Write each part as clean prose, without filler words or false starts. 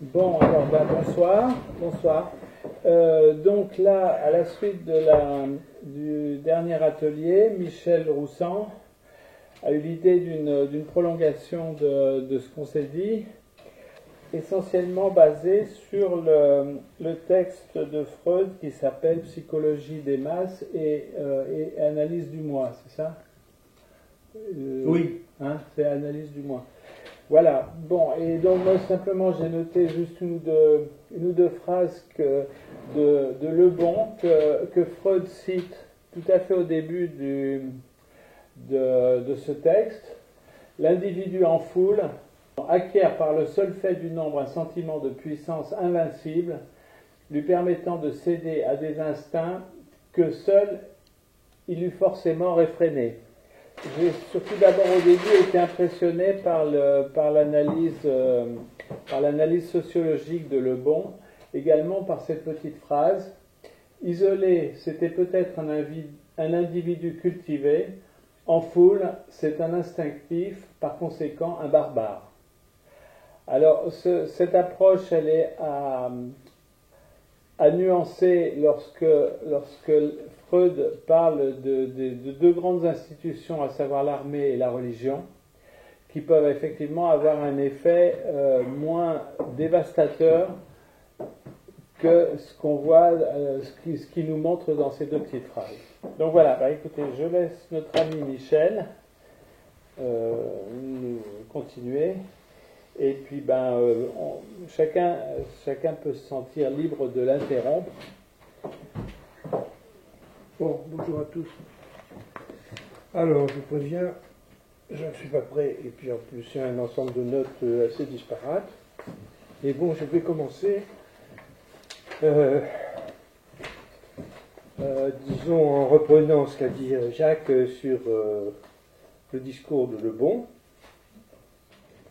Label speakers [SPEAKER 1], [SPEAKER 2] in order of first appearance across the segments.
[SPEAKER 1] Bon, alors bonsoir. Bonsoir. Donc là, à la suite du dernier atelier, Michel Roussan a eu l'idée d'une prolongation de ce qu'on s'est dit, essentiellement basé sur le texte de Freud qui s'appelle Psychologie des masses et analyse du moi, c'est ça?
[SPEAKER 2] Oui.
[SPEAKER 1] C'est analyse du moi. Voilà, bon, et donc moi simplement j'ai noté juste une ou deux phrases de Le Bon que Freud cite tout à fait au début de ce texte. L'individu en foule acquiert par le seul fait du nombre un sentiment de puissance invincible, lui permettant de céder à des instincts que seul il eût forcément réfrénés. J'ai surtout d'abord au début été impressionné par l'analyse sociologique de Le Bon, également par cette petite phrase. Isolé, c'était peut-être un individu cultivé, en foule, c'est un instinctif, par conséquent un barbare. Alors cette approche, elle est à nuancer lorsque Freud parle de deux grandes institutions, à savoir l'armée et la religion, qui peuvent effectivement avoir un effet moins dévastateur que ce qu'on voit, ce qui nous montre dans ces deux petites phrases. Donc voilà, écoutez, je laisse notre ami Michel continuer. Et puis, chacun peut se sentir libre de l'interrompre.
[SPEAKER 2] Bon, bonjour à tous. Alors, je vous préviens, je ne suis pas prêt, et puis en plus, c'est un ensemble de notes assez disparates. Et bon, je vais commencer, disons, en reprenant ce qu'a dit Jacques sur le discours de Le Bon,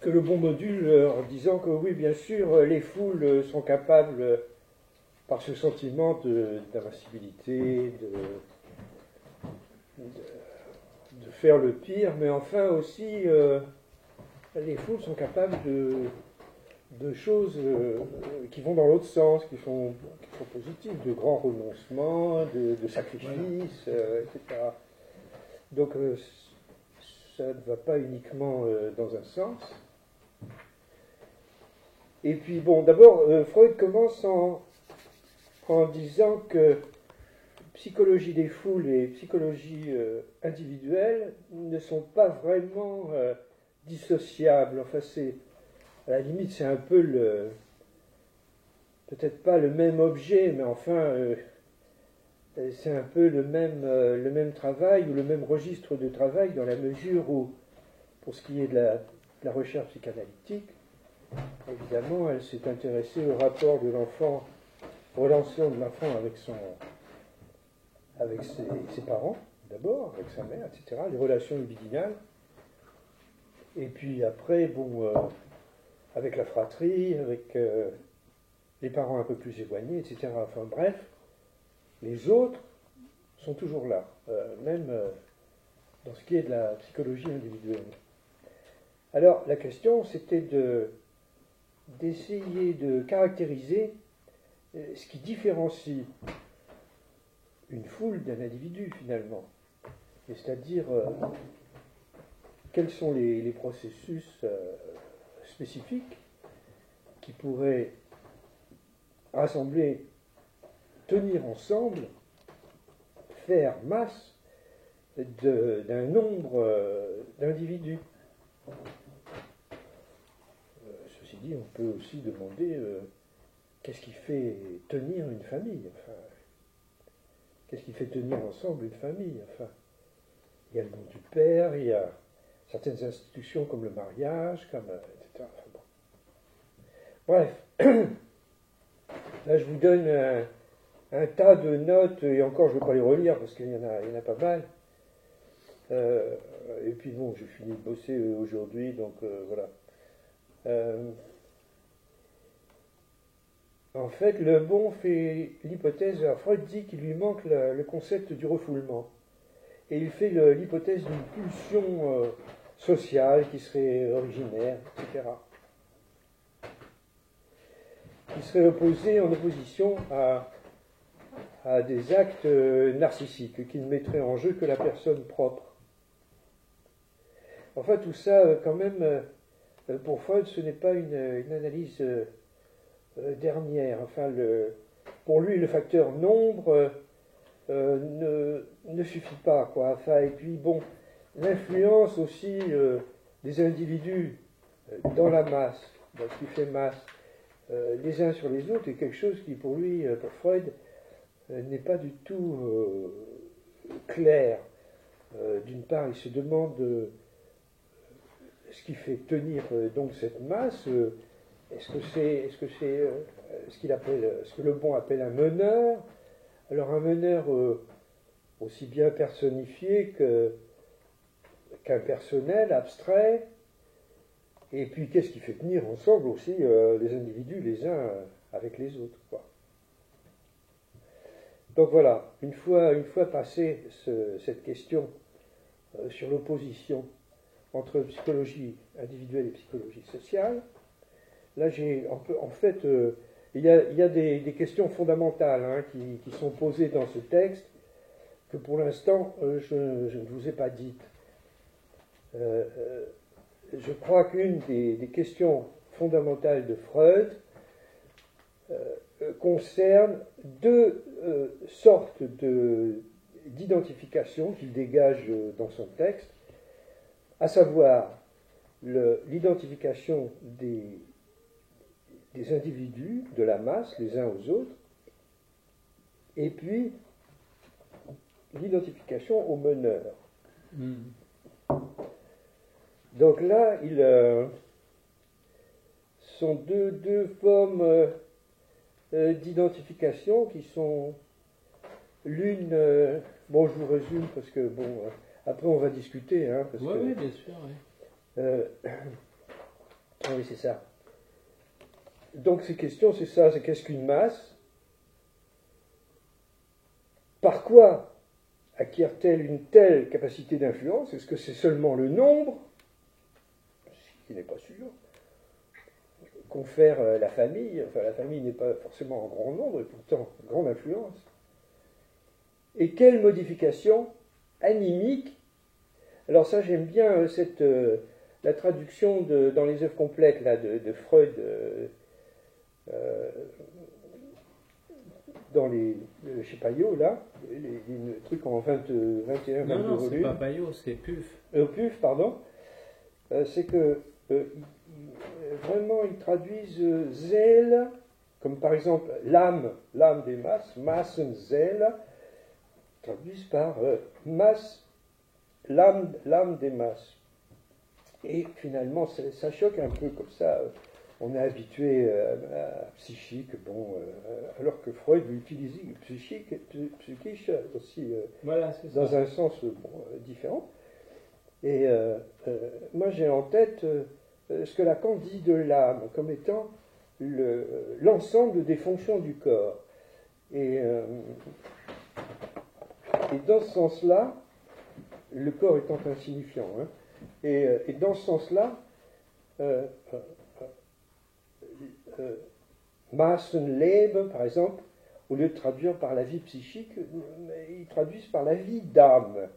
[SPEAKER 2] que Le Bon module en disant que oui, bien sûr, les foules sont capables, par ce sentiment d'invincibilité, de faire le pire, mais enfin aussi, les foules sont capables de choses qui vont dans l'autre sens, qui sont positives, de grands renoncements, de sacrifices, etc. Donc, ça ne va pas uniquement dans un sens. Et puis, bon, d'abord, Freud commence en disant que psychologie des foules et psychologie individuelle ne sont pas vraiment dissociables. Enfin, à la limite, c'est un peu peut-être pas le même objet, mais enfin, c'est un peu le même travail ou le même registre de travail, dans la mesure où, pour ce qui est de la recherche psychanalytique, évidemment, elle s'est intéressée au rapport de l'enfant, relation de l'enfant avec ses parents, d'abord, avec sa mère, etc., les relations libidinales, et puis après, avec la fratrie, avec les parents un peu plus éloignés, etc. Enfin bref, les autres sont toujours là, même dans ce qui est de la psychologie individuelle. Alors, la question, c'était d'essayer de caractériser ce qui différencie une foule d'un individu, finalement. Et c'est-à-dire, quels sont les processus spécifiques qui pourraient rassembler, tenir ensemble, faire masse d'un nombre d'individus. Ceci dit, on peut aussi demander qu'est-ce qui fait tenir une famille, enfin, qu'est-ce qui fait tenir ensemble une famille, enfin, il y a le nom du père, il y a certaines institutions comme le mariage, etc. Enfin, bon. Bref, là je vous donne un tas de notes, et encore je ne vais pas les relire parce qu'il y en a pas mal. Et puis bon, j'ai fini de bosser aujourd'hui, donc voilà. En fait, Le Bon fait l'hypothèse, Freud dit qu'il lui manque le concept du refoulement. Et il fait l'hypothèse d'une pulsion sociale qui serait originaire, etc. qui serait en opposition à des actes narcissiques, qui ne mettraient en jeu que la personne propre. Enfin, tout ça, quand même, pour Freud, ce n'est pas une analyse dernière. Enfin, pour lui, le facteur nombre ne suffit pas, quoi. Enfin, et puis, bon, l'influence aussi des individus dans la masse, dans ce qui fait masse, les uns sur les autres, est quelque chose qui, pour lui, pour Freud, n'est pas du tout clair. D'une part, il se demande ce qui fait tenir donc cette masse. Est-ce que c'est ce que Le Bon appelle un meneur? Alors un meneur aussi bien personnifié qu'impersonnel, abstrait. Et puis qu'est-ce qui fait tenir ensemble aussi les individus les uns avec les autres, quoi. Donc voilà, une fois passé cette question sur l'opposition entre psychologie individuelle et psychologie sociale, là il y a des questions fondamentales qui sont posées dans ce texte que pour l'instant je ne vous ai pas dites. Je crois qu'une des questions fondamentales de Freud concerne deux sortes d'identification qu'il dégage dans son texte, à savoir l'identification des individus, de la masse, les uns aux autres, et puis l'identification aux meneurs. Donc là, sont deux formes d'identification qui sont l'une... bon, je vous résume parce que, bon, après on va discuter.
[SPEAKER 1] Oui, bien sûr. Oui.
[SPEAKER 2] Oui, c'est ça. Donc ces questions, c'est ça, c'est qu'est-ce qu'une masse? Par quoi acquiert-elle une telle capacité d'influence? Est-ce que c'est seulement le nombre, ce qui n'est pas sûr, confère la famille? Enfin, la famille n'est pas forcément en grand nombre, et pourtant une grande influence. Et quelle modification animique? Alors ça, j'aime bien la traduction dans les œuvres complètes là, de Freud dans chez Payot, là, les trucs en 21, 22 volumes.
[SPEAKER 1] Non, c'est pas Payot, c'est Puf.
[SPEAKER 2] Puf, pardon. C'est que vraiment, ils traduisent zèle, comme par exemple l'âme des masses, Massenzelle, traduisent par masse, l'âme des masses. Et finalement, ça choque un peu comme ça. On est habitué à psychique, bon, alors que Freud utilisait psychique aussi
[SPEAKER 1] voilà,
[SPEAKER 2] dans
[SPEAKER 1] ça.
[SPEAKER 2] un sens différent. Et moi j'ai en tête ce que Lacan dit de l'âme comme étant l'ensemble des fonctions du corps. Et dans ce sens-là, le corps étant insignifiant, et dans ce sens-là, Massenleben, par exemple, au lieu de traduire par la vie psychique, ils traduisent par la vie d'âme.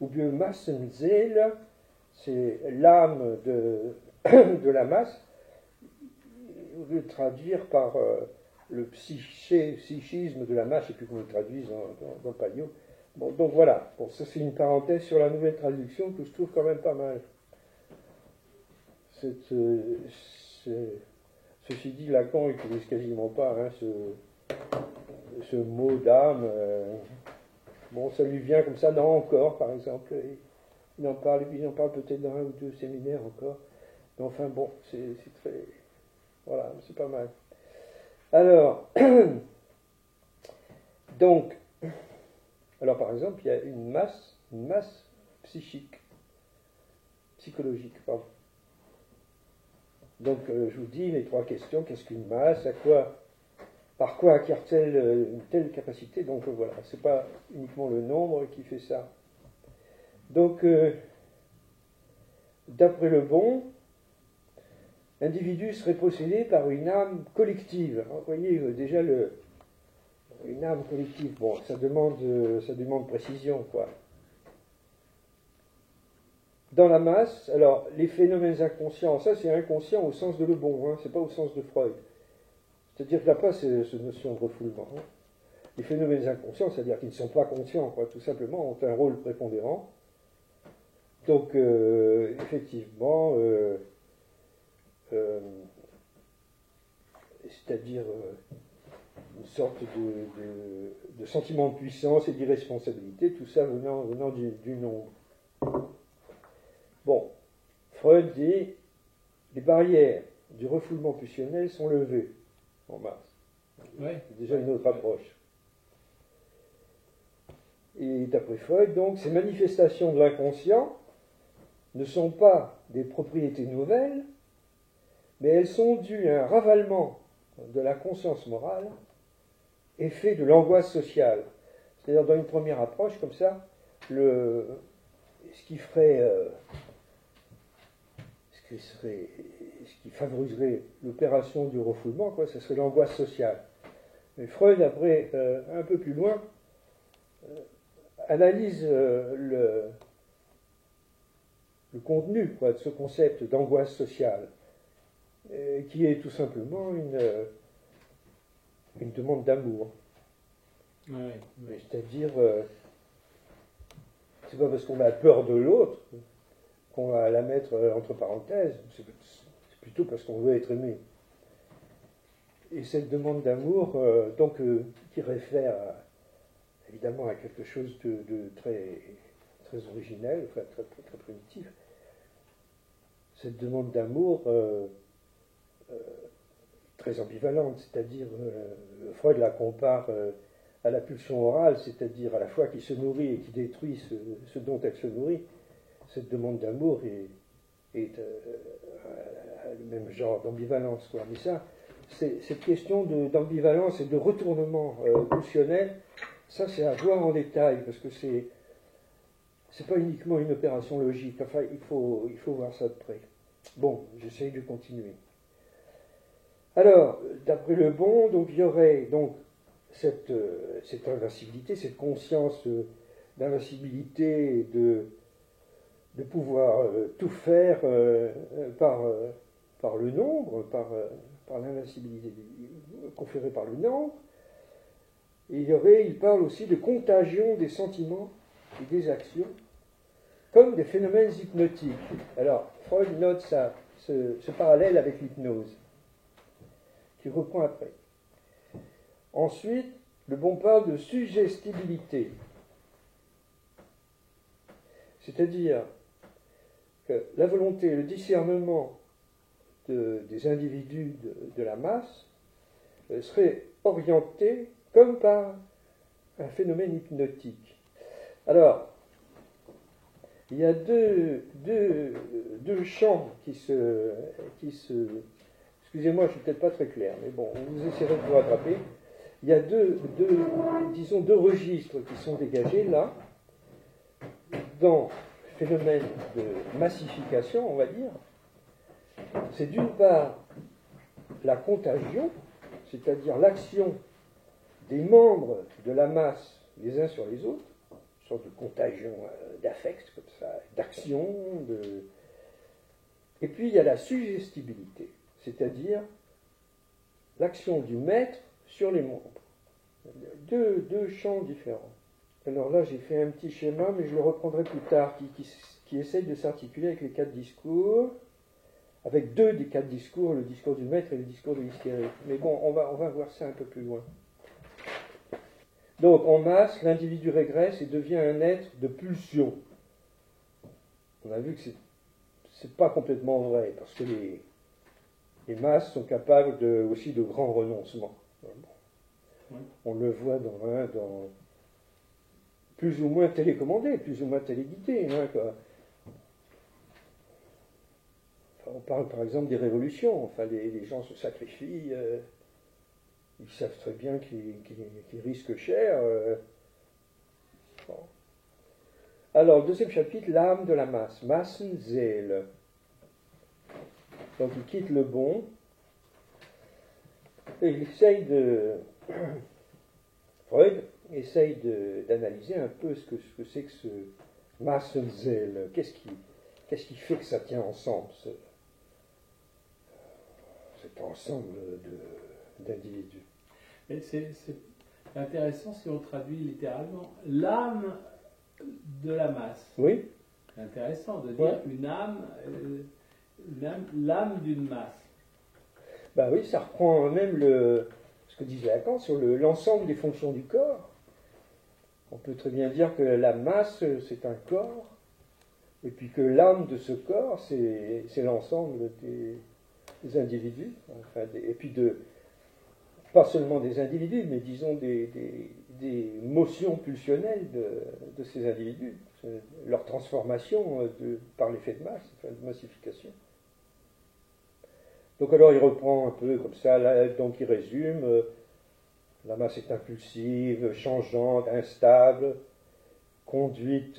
[SPEAKER 2] Ou bien Massenseele, c'est l'âme de la masse, au lieu de traduire par le psychisme de la masse, je ne sais plus comment ils traduisent dans Payot. Bon, donc voilà, bon, ça c'est une parenthèse sur la nouvelle traduction que je trouve quand même pas mal. Ceci dit, Lacan n'utilise quasiment pas ce mot d'âme. Bon, ça lui vient comme ça dans Encore, par exemple. Il en parle peut-être dans un ou deux séminaires encore. Mais enfin bon, c'est très... Voilà, c'est pas mal. Alors, donc, par exemple, il y a une masse psychique, psychologique, pardon. Donc, je vous dis les trois questions. Qu'est-ce qu'une masse? Par quoi acquiert-elle une telle capacité? Donc, voilà, c'est pas uniquement le nombre qui fait ça. Donc, d'après Le Bon, l'individu serait possédé par une âme collective. Vous voyez déjà une âme collective, bon, ça demande précision, quoi. Dans la masse, alors, les phénomènes inconscients, ça c'est inconscient au sens de Le Bon, hein, c'est pas au sens de Freud. C'est-à-dire qu'il n'y a pas cette notion de refoulement. Hein. Les phénomènes inconscients, c'est-à-dire qu'ils ne sont pas conscients, quoi, tout simplement, ont un rôle prépondérant. Donc, effectivement, c'est-à-dire une sorte de sentiment de puissance et d'irresponsabilité, tout ça venant du nombre. Bon, Freud dit les barrières du refoulement pulsionnel sont levées en masse.
[SPEAKER 1] Ouais.
[SPEAKER 2] C'est déjà une autre approche. Et d'après Freud, donc, ces manifestations de l'inconscient ne sont pas des propriétés nouvelles, mais elles sont dues à un ravalement de la conscience morale, effet de l'angoisse sociale. C'est-à-dire, dans une première approche, comme ça, ce qui favoriserait l'opération du refoulement, quoi, ce serait l'angoisse sociale. Mais Freud, après, un peu plus loin, analyse le contenu, quoi, de ce concept d'angoisse sociale, qui est tout simplement une demande d'amour.
[SPEAKER 1] Ouais.
[SPEAKER 2] C'est-à-dire, c'est pas parce qu'on a peur de l'autre qu'on va la mettre entre parenthèses, c'est plutôt parce qu'on veut être aimé. Et cette demande d'amour, qui réfère évidemment à quelque chose de très, très originel, enfin très, très primitif, cette demande d'amour très ambivalente, c'est-à-dire Freud la compare à la pulsion orale, c'est-à-dire à la fois qui se nourrit et qui détruit ce dont elle se nourrit. Cette demande d'amour est le même genre d'ambivalence, quoi. Mais ça, cette question d'ambivalence et de retournement pulsionnel, ça c'est à voir en détail, parce que c'est pas uniquement une opération logique. Enfin, il faut voir ça de près. Bon, j'essaye de continuer. Alors, d'après Le Bon, donc il y aurait donc cette invincibilité, cette conscience d'invincibilité et de pouvoir tout faire par le nombre, par l'invincibilité conférée par le nombre. Et il parle aussi de contagion des sentiments et des actions comme des phénomènes hypnotiques. Alors, Freud note ce parallèle avec l'hypnose, qui reprend après. Ensuite, Le Bon parle de suggestibilité, c'est-à-dire que la volonté, le discernement des individus de la masse serait orienté comme par un phénomène hypnotique. Alors, il y a deux champs qui se... Excusez-moi, je ne suis peut-être pas très clair, mais bon, vous essaierez de vous rattraper. Il y a deux registres qui sont dégagés là, dans le phénomène de massification, on va dire. C'est d'une part la contagion, c'est-à-dire l'action des membres de la masse les uns sur les autres, une sorte de contagion d'affect, comme ça, d'action, Et puis il y a la suggestibilité, c'est-à-dire l'action du maître sur les membres. Deux champs différents. Alors là, j'ai fait un petit schéma, mais je le reprendrai plus tard, qui essaye de s'articuler avec les quatre discours, avec deux des quatre discours, le discours du maître et le discours de l'hystérique. Mais bon, on va voir ça un peu plus loin. Donc, en masse, l'individu régresse et devient un être de pulsion. On a vu que c'est pas complètement vrai, parce que les masses sont capables aussi de grands renoncements. On le voit dans plus ou moins télécommandé, plus ou moins téléguidé. Hein, quoi. Enfin, on parle par exemple des révolutions. Enfin, les gens se sacrifient. Ils savent très bien qu'ils risquent cher. Bon. Alors, deuxième chapitre, l'âme de la masse. Massenseele. Donc il quitte le bon, et il essaye Freud essaye d'analyser un peu ce que c'est que ce Massenzell. Qu'est-ce qui fait que ça tient ensemble, cet ensemble d'individus.
[SPEAKER 1] Et c'est intéressant si on traduit littéralement l'âme de la masse.
[SPEAKER 2] Oui.
[SPEAKER 1] C'est intéressant de dire l'âme d'une masse.
[SPEAKER 2] Ben oui, ça reprend même ce que disait Lacan sur l'ensemble des fonctions du corps. On peut très bien dire que la masse, c'est un corps, et puis que l'âme de ce corps, c'est l'ensemble des individus, et puis pas seulement des individus, mais disons des motions pulsionnelles de ces individus, leur transformation par l'effet de masse, de massification. Donc alors il reprend un peu comme ça, là, donc il résume, la masse est impulsive, changeante, instable, conduite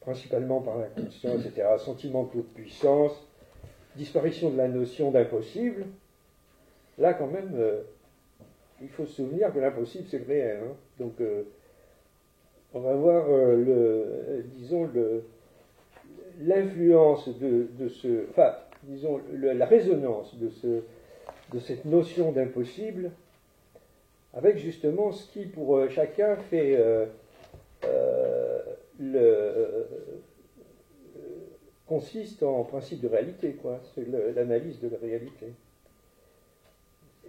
[SPEAKER 2] principalement par l'inconscient, etc., sentiment de toute puissance, disparition de la notion d'impossible. Là quand même, il faut se souvenir que l'impossible c'est le réel. Hein. Donc on va voir l'influence de ce... Enfin, disons, la résonance de cette notion d'impossible avec justement ce qui pour chacun fait consiste en principe de réalité, quoi. C'est l'analyse de la réalité.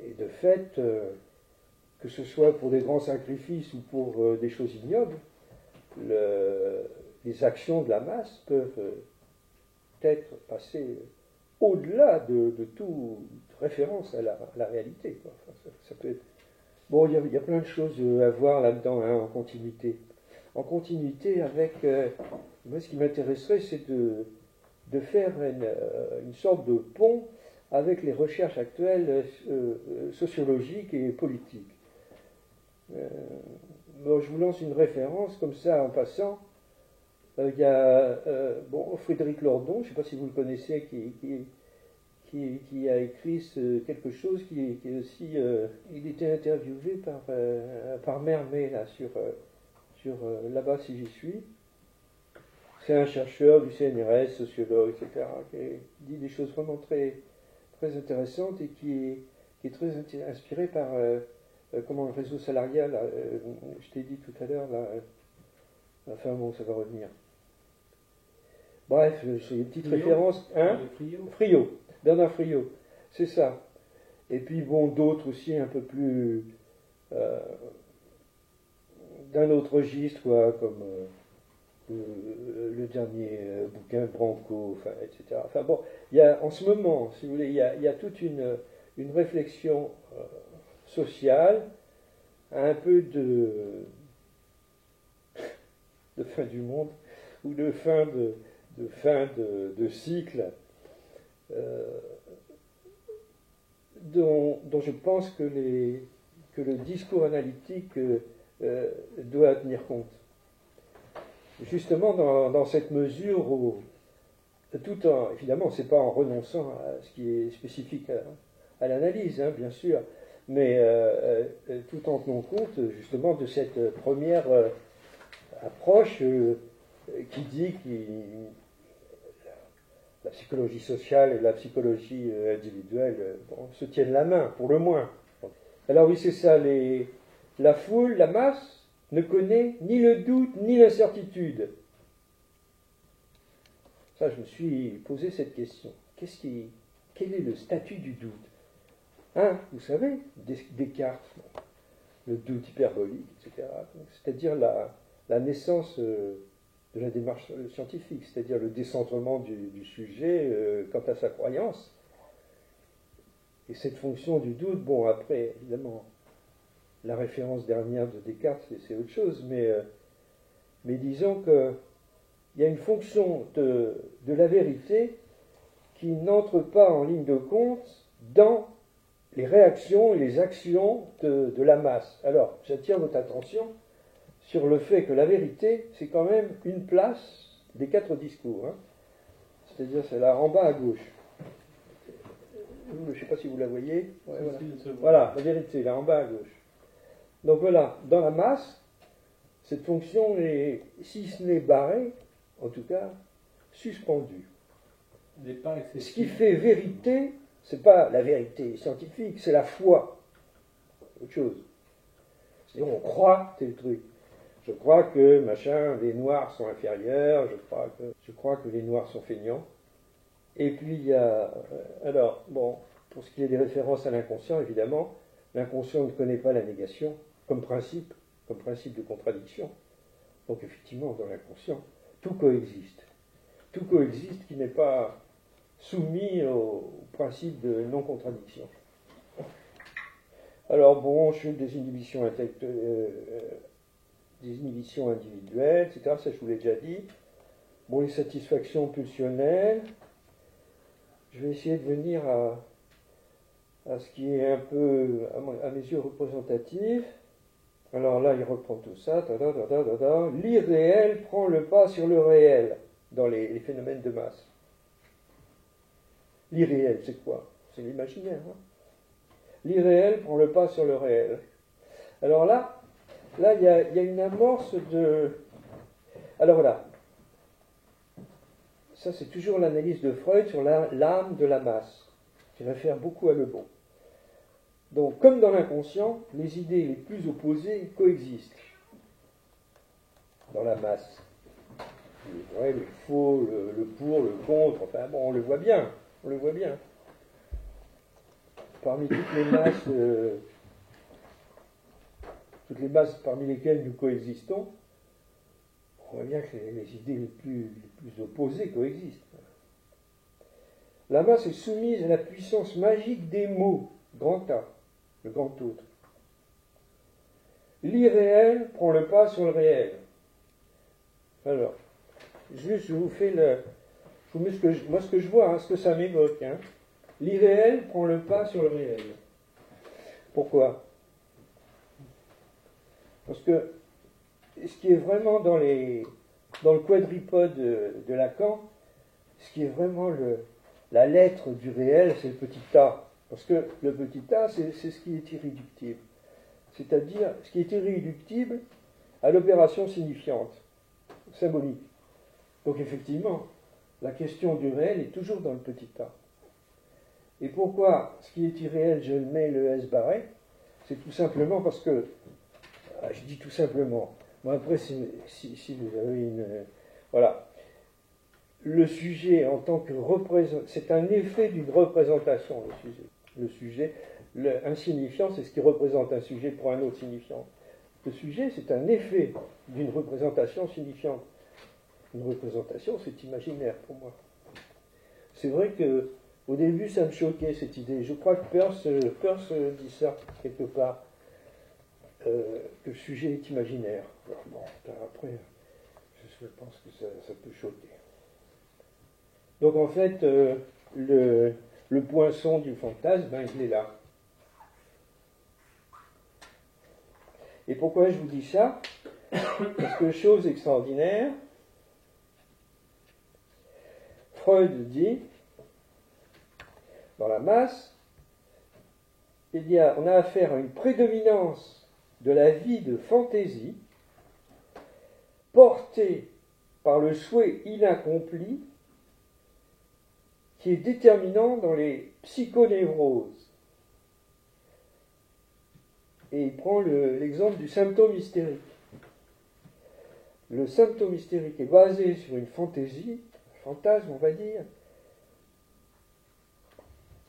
[SPEAKER 2] Et de fait, que ce soit pour des grands sacrifices ou pour des choses ignobles, les actions de la masse peuvent être passées au-delà de toute référence à la réalité, quoi. Enfin, ça peut être... Bon, il y a plein de choses à voir là-dedans, hein, en continuité. En continuité avec... moi, ce qui m'intéresserait, c'est de faire une sorte de pont avec les recherches actuelles sociologiques et politiques. Bon, je vous lance une référence, comme ça, en passant. Il y a Frédéric Lordon, je ne sais pas si vous le connaissez, qui a écrit quelque chose qui est aussi... il était interviewé par Mermet, là, sur Là-bas si j'y suis. C'est un chercheur du CNRS, sociologue, etc., qui dit des choses vraiment très, très intéressantes et qui est très inspiré par le réseau salarial, je t'ai dit tout à l'heure, là, enfin bon, ça va revenir. Bref, c'est une petite référence. Hein? Friot. Bernard Friot, c'est ça. Et puis bon, d'autres aussi un peu plus d'un autre registre, quoi, comme le dernier bouquin Branco, enfin, etc. Enfin bon, il y a en ce moment, si vous voulez, il y a toute une réflexion sociale, un peu de fin du monde ou de fin de cycle. Dont je pense que le discours analytique doit tenir compte. Justement dans cette mesure où, tout en, évidemment, c'est pas en renonçant à ce qui est spécifique à l'analyse, hein, bien sûr, mais tout en tenant compte justement de cette première approche qui dit la psychologie sociale et la psychologie individuelle se tiennent la main, pour le moins. Alors oui, c'est ça, la foule, la masse, ne connaît ni le doute ni l'incertitude. Ça, je me suis posé cette question. Quel est le statut du doute? Hein, vous savez, Descartes, le doute hyperbolique, etc. C'est-à-dire la naissance de la démarche scientifique, c'est-à-dire le décentrement du sujet quant à sa croyance. Et cette fonction du doute, bon, après, évidemment, la référence dernière de Descartes, c'est autre chose, mais disons qu'il y a une fonction de la vérité qui n'entre pas en ligne de compte dans les réactions et les actions de la masse. Alors, j'attire votre attention sur le fait que la vérité, c'est quand même une place des 4 discours. Hein. C'est-à-dire, c'est là en bas à gauche. je ne sais pas si vous la voyez. Ouais, voilà.
[SPEAKER 1] Si, se voit.
[SPEAKER 2] Voilà, la vérité, là en bas à gauche. Donc voilà, dans la masse, cette fonction est, si ce n'est barrée, en tout cas, suspendue.
[SPEAKER 1] N'est pas
[SPEAKER 2] Ce qui
[SPEAKER 1] excessif.
[SPEAKER 2] fait vérité, c'est pas la vérité scientifique, c'est la foi. Autre chose. C'est-à-dire on croit tel truc. Je crois que, machin, les noirs sont inférieurs, je crois que les noirs sont feignants. Et puis il y a, alors, bon, pour ce qui est des références à l'inconscient, évidemment, l'inconscient ne connaît pas la négation comme principe de contradiction. Donc effectivement, dans l'inconscient, tout coexiste. Tout coexiste qui n'est pas soumis au principe de non-contradiction. Alors bon, je fais des inhibitions des inhibitions individuelles, etc. Ça, je vous l'ai déjà dit. Bon, les satisfactions pulsionnelles. Je vais essayer de venir à ce qui est un peu, à mes yeux, représentatif. Alors là, il reprend tout ça. L'irréel prend le pas sur le réel dans les phénomènes de masse. L'irréel, c'est quoi? C'est l'imaginaire. Hein, l'irréel prend le pas sur le réel. Alors là, il y a une amorce de... Alors voilà. Ça, c'est toujours l'analyse de Freud sur l'âme de la masse, qui réfère beaucoup à Le Bon. Donc, comme dans l'inconscient, les idées les plus opposées coexistent dans la masse. Le vrai, le faux, le pour, le contre, enfin bon, on le voit bien, Parmi toutes les masses parmi lesquelles nous coexistons, on voit bien que les idées les plus opposées coexistent. La masse est soumise à la puissance magique des mots, grand A, le grand autre. L'irréel prend le pas sur le réel. Alors, juste, je vous mets ce que je vois, hein, ce que ça m'évoque. Hein. L'irréel prend le pas sur le réel. Pourquoi? Parce que ce qui est vraiment dans le quadripode de Lacan, ce qui est vraiment la lettre du réel, c'est le petit a. Parce que le petit a, c'est ce qui est irréductible. C'est-à-dire ce qui est irréductible à l'opération signifiante, symbolique. Donc effectivement, la question du réel est toujours dans le petit a. Et pourquoi ce qui est irréel, je le mets le S barré? C'est tout simplement parce que, je dis tout simplement, bon après si vous avez voilà, le sujet en tant que c'est un effet d'une représentation, le sujet, un signifiant, c'est ce qui représente un sujet pour un autre signifiant. Le sujet, c'est un effet d'une représentation signifiante. Une représentation, c'est imaginaire pour moi. C'est vrai que au début, ça me choquait cette idée. Je crois que Peirce dit ça quelque part, que le sujet est imaginaire. Alors, bon, après, je pense que ça peut choquer. Donc en fait, le poinçon du fantasme, il est là. Et pourquoi je vous dis ça? Parce que, chose extraordinaire, Freud dit, dans la masse, on a affaire à une prédominance de la vie de fantaisie portée par le souhait inaccompli qui est déterminant dans les psychonévroses. Et il prend l'exemple du symptôme hystérique. Le symptôme hystérique est basé sur une fantaisie, un fantasme on va dire,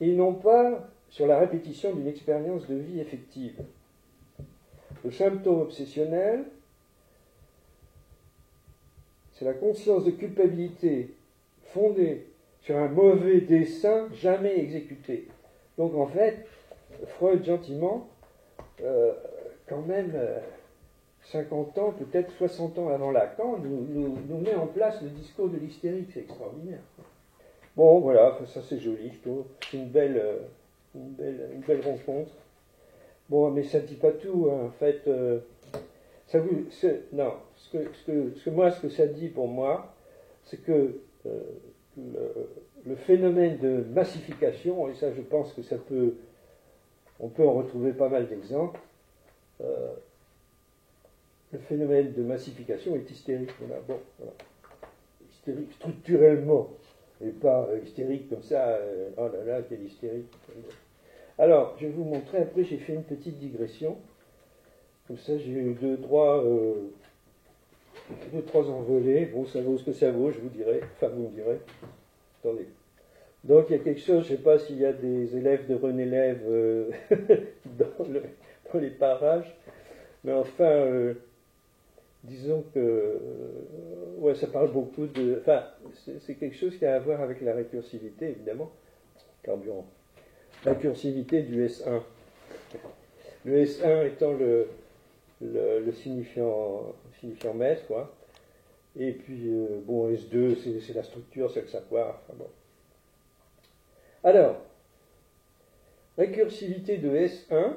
[SPEAKER 2] et non pas sur la répétition d'une expérience de vie effective. Le symptôme obsessionnel, c'est la conscience de culpabilité fondée sur un mauvais dessein jamais exécuté. Donc en fait, Freud gentiment, quand même 50 ans, peut-être 60 ans avant Lacan, nous met en place le discours de l'hystérique, c'est extraordinaire. Bon, voilà, ça c'est joli, je trouve. C'est une belle rencontre. Bon, mais ça ne dit pas tout, hein. En fait. Non, ce que ça dit pour moi, c'est que le phénomène de massification, et ça je pense que on peut en retrouver pas mal d'exemples, le phénomène de massification est hystérique. Voilà. Bon, voilà. Hystérique structurellement, et pas hystérique comme ça, oh là là, quelle hystérique. Alors, je vais vous montrer, après j'ai fait une petite digression, comme ça j'ai eu deux, trois envolées, bon ça vaut ce que ça vaut, je vous dirai, enfin vous me direz. Attendez. Donc il y a quelque chose, je ne sais pas s'il y a des élèves de René Lève dans les parages, mais enfin, disons que ouais, ça parle beaucoup de... Enfin, c'est quelque chose qui a à voir avec la récursivité, évidemment, carburant. La récursivité du S1. Le S1 étant le signifiant maître, quoi. Et puis, bon, S2, c'est la structure, c'est le savoir. Enfin, bon. Alors, récursivité de S1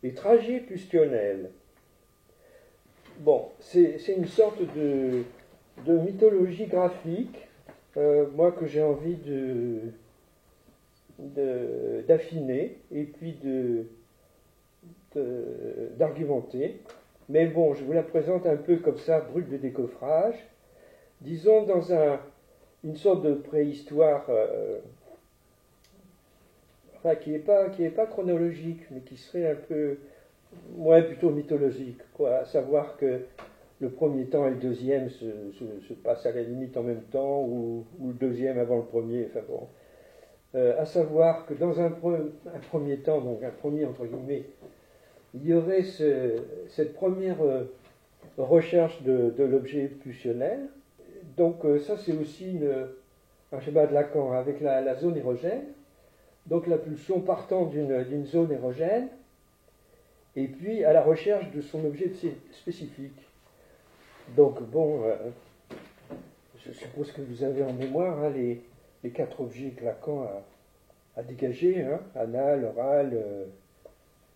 [SPEAKER 2] et trajet pulsionnel. Bon, c'est une sorte de mythologie graphique, moi, que j'ai envie d'affiner et puis d'argumenter. Mais bon, je vous la présente un peu comme ça, brute de décoffrage. Disons dans une sorte de préhistoire, enfin, qui n'est pas chronologique, mais qui serait un peu, ouais, plutôt mythologique, quoi. À savoir que le premier temps et le deuxième se passent à la limite en même temps, ou le deuxième avant le premier, enfin bon. À savoir que dans un premier temps, donc un premier entre guillemets, il y aurait cette première recherche de l'objet pulsionnel. Donc ça c'est aussi un schéma de Lacan avec la zone érogène. Donc la pulsion partant d'une zone érogène, et puis à la recherche de son objet spécifique. Donc bon, je suppose que vous avez en mémoire hein, les quatre objets que Lacan a dégagés, hein, anal, oral,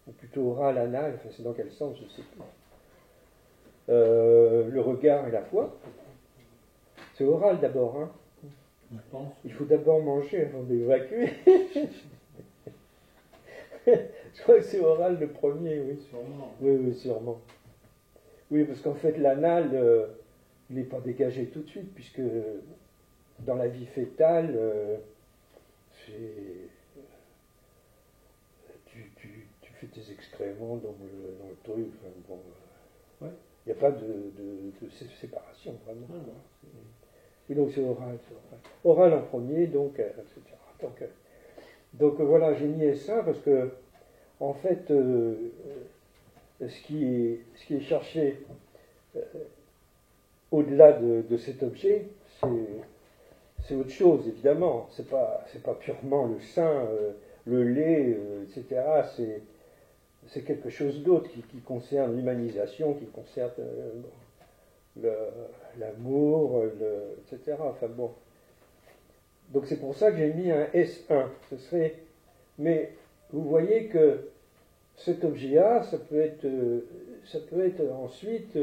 [SPEAKER 2] ou plutôt oral, anal, enfin c'est dans quel sens, je ne sais plus. Le regard et la foi. C'est oral d'abord, hein. Il faut d'abord manger avant d'évacuer. Je crois que c'est oral le premier, oui.
[SPEAKER 1] Sûrement.
[SPEAKER 2] Oui, sûrement. Oui, parce qu'en fait, l'anal, il n'est pas dégagé tout de suite, puisque dans la vie fétale, tu fais tes excréments dans le truc. Enfin, bon, il n'y a pas de séparation, vraiment. Et donc c'est oral. Oral en premier, donc, etc. Donc voilà, j'ai mis S1 parce que, en fait, ce qui est cherché au-delà de cet objet, c'est autre chose, évidemment. C'est pas purement le sein, le lait, etc. C'est quelque chose d'autre qui concerne l'humanisation, qui concerne l'amour, etc. Enfin bon. Donc c'est pour ça que j'ai mis un S1. Mais vous voyez que cet objet-là, ça peut être ensuite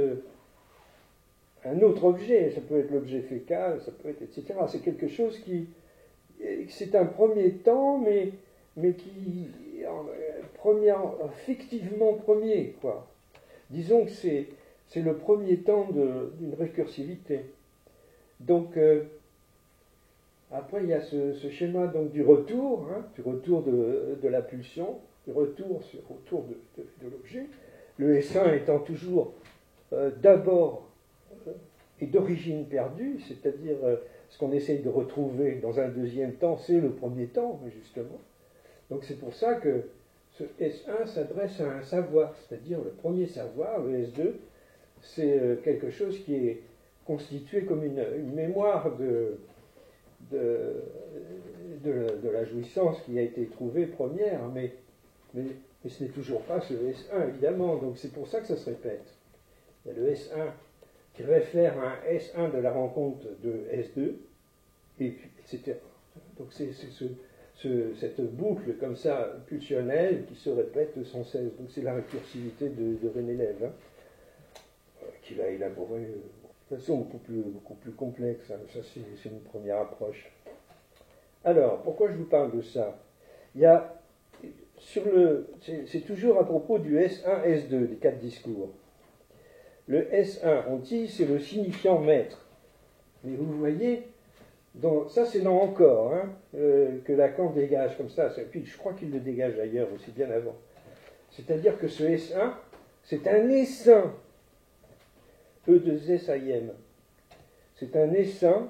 [SPEAKER 2] un autre objet. Ça peut être l'objet fécal, ça peut être, etc. C'est quelque chose c'est un premier temps, mais qui fictivement premier, quoi. Disons que c'est le premier temps d'une récursivité. Donc après il y a ce schéma donc du retour de la pulsion, du retour autour de l'objet. Le S1 étant toujours d'abord et d'origine perdue, c'est-à-dire ce qu'on essaye de retrouver dans un deuxième temps, c'est le premier temps, justement. Donc c'est pour ça que ce S1 s'adresse à un savoir, c'est-à-dire le premier savoir, le S2, c'est quelque chose qui est constitué comme une mémoire de la jouissance qui a été trouvée première, mais ce n'est toujours pas ce S1, évidemment, donc c'est pour ça que ça se répète. Il y a le S1 qui réfère à un S1 de la rencontre de S2, et puis, etc. Donc c'est cette boucle comme ça, pulsionnelle, qui se répète sans cesse. Donc c'est la récursivité de René Lève, hein, qu'il a élaboré. façon beaucoup plus complexe. Hein. Ça, c'est une première approche. Alors, pourquoi je vous parle de ça? Il y a c'est toujours à propos du S1, S2, des 4 discours. Le S1, on dit, c'est le signifiant maître. Mais vous voyez, ça c'est dans Encore, hein, que Lacan dégage comme ça. Puis je crois qu'il le dégage ailleurs aussi bien avant. C'est-à-dire que ce S1, c'est un essaim. E2SAIM. C'est un essaim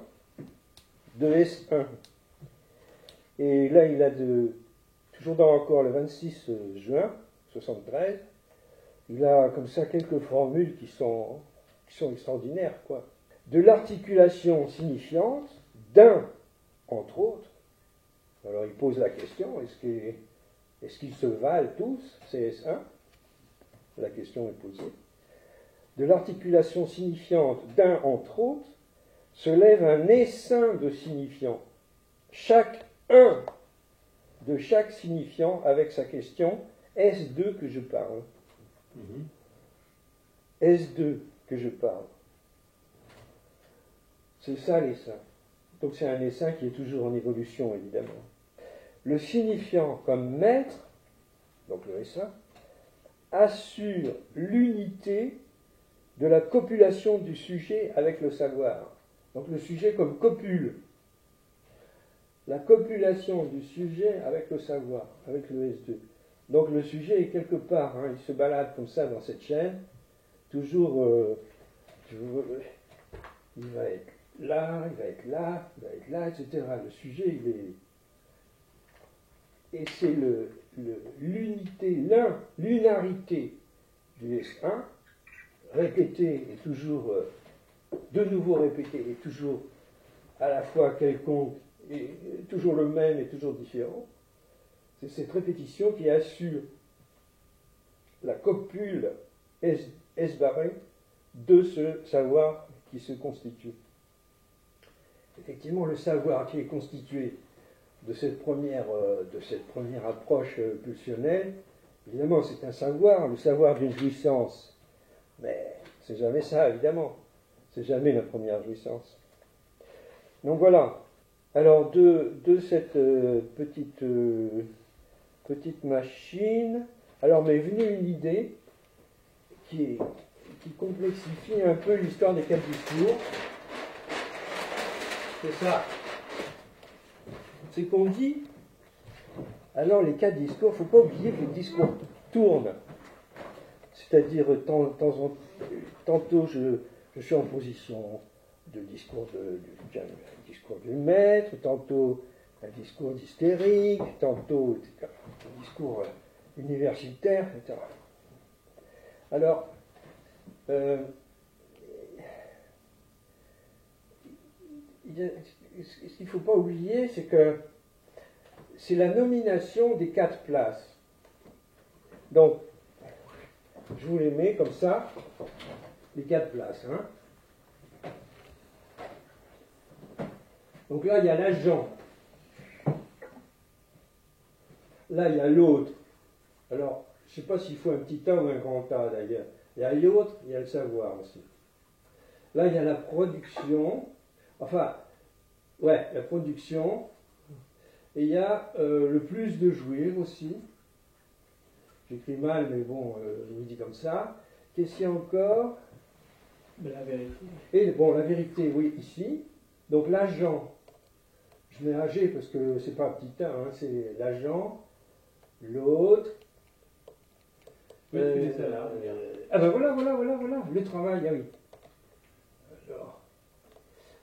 [SPEAKER 2] de S1. Et là, il a toujours dans Encore, le 26 juin 73, il a comme ça quelques formules qui sont extraordinaires, quoi. De l'articulation signifiante d'un, entre autres. Alors il pose la question, est-ce qu'ils se valent tous, CS1? La question est posée. De l'articulation signifiante d'un, entre autres, se lève un essaim de signifiants. Chaque un de chaque signifiant avec sa question, est-ce d'eux que je parle? Est-ce d'eux que je parle? C'est ça l'essaim. Donc c'est un essaim qui est toujours en évolution, évidemment. Le signifiant comme maître, donc le essaim, assure l'unité de la copulation du sujet avec le savoir. Donc le sujet comme copule. La copulation du sujet avec le savoir, avec le S2. Donc le sujet est quelque part, hein, il se balade comme ça dans cette chaîne, toujours, il va être là, il va être là, il va être là, etc. Le sujet, il est... Et c'est l'unité, l'unarité du S1, répété et toujours, de nouveau répété et toujours à la fois quelconque, et toujours le même et toujours différent. C'est cette répétition qui assure la copule S barré de ce savoir qui se constitue. Effectivement, le savoir qui est constitué de cette première approche pulsionnelle, évidemment, c'est un savoir, le savoir d'une jouissance. Mais c'est jamais ça, évidemment. C'est jamais la première jouissance. Donc voilà. Alors, de cette petite machine, alors m'est venue une idée qui complexifie un peu l'histoire des 4 discours. C'est ça. C'est qu'on dit, alors les 4 discours, il ne faut pas oublier que les discours tournent. C'est-à-dire, tantôt je suis en position de discours du maître, tantôt un discours d'hystérique, tantôt un discours universitaire, etc. Alors, ce qu'il ne faut pas oublier, c'est que c'est la nomination des 4 places. Donc, je vous les mets comme ça, les 4 places. Hein. Donc là, il y a l'agent. Là, il y a l'autre. Alors, je ne sais pas s'il faut un petit A ou un grand A d'ailleurs. Il y a l'autre, il y a le savoir aussi. Là, il y a la production. Enfin, ouais, la production. Et il y a le plus de jouir aussi. J'écris mal, mais bon, je vous dis comme ça. Qu'est-ce qu'il y a encore?
[SPEAKER 1] La vérité.
[SPEAKER 2] Et bon, la vérité, oui, ici. Donc l'agent. Je mets AG parce que c'est pas un petit A, hein, c'est l'agent, l'autre.
[SPEAKER 1] Oui, c'est ça là.
[SPEAKER 2] Ah ben voilà, le travail, ah oui. Alors,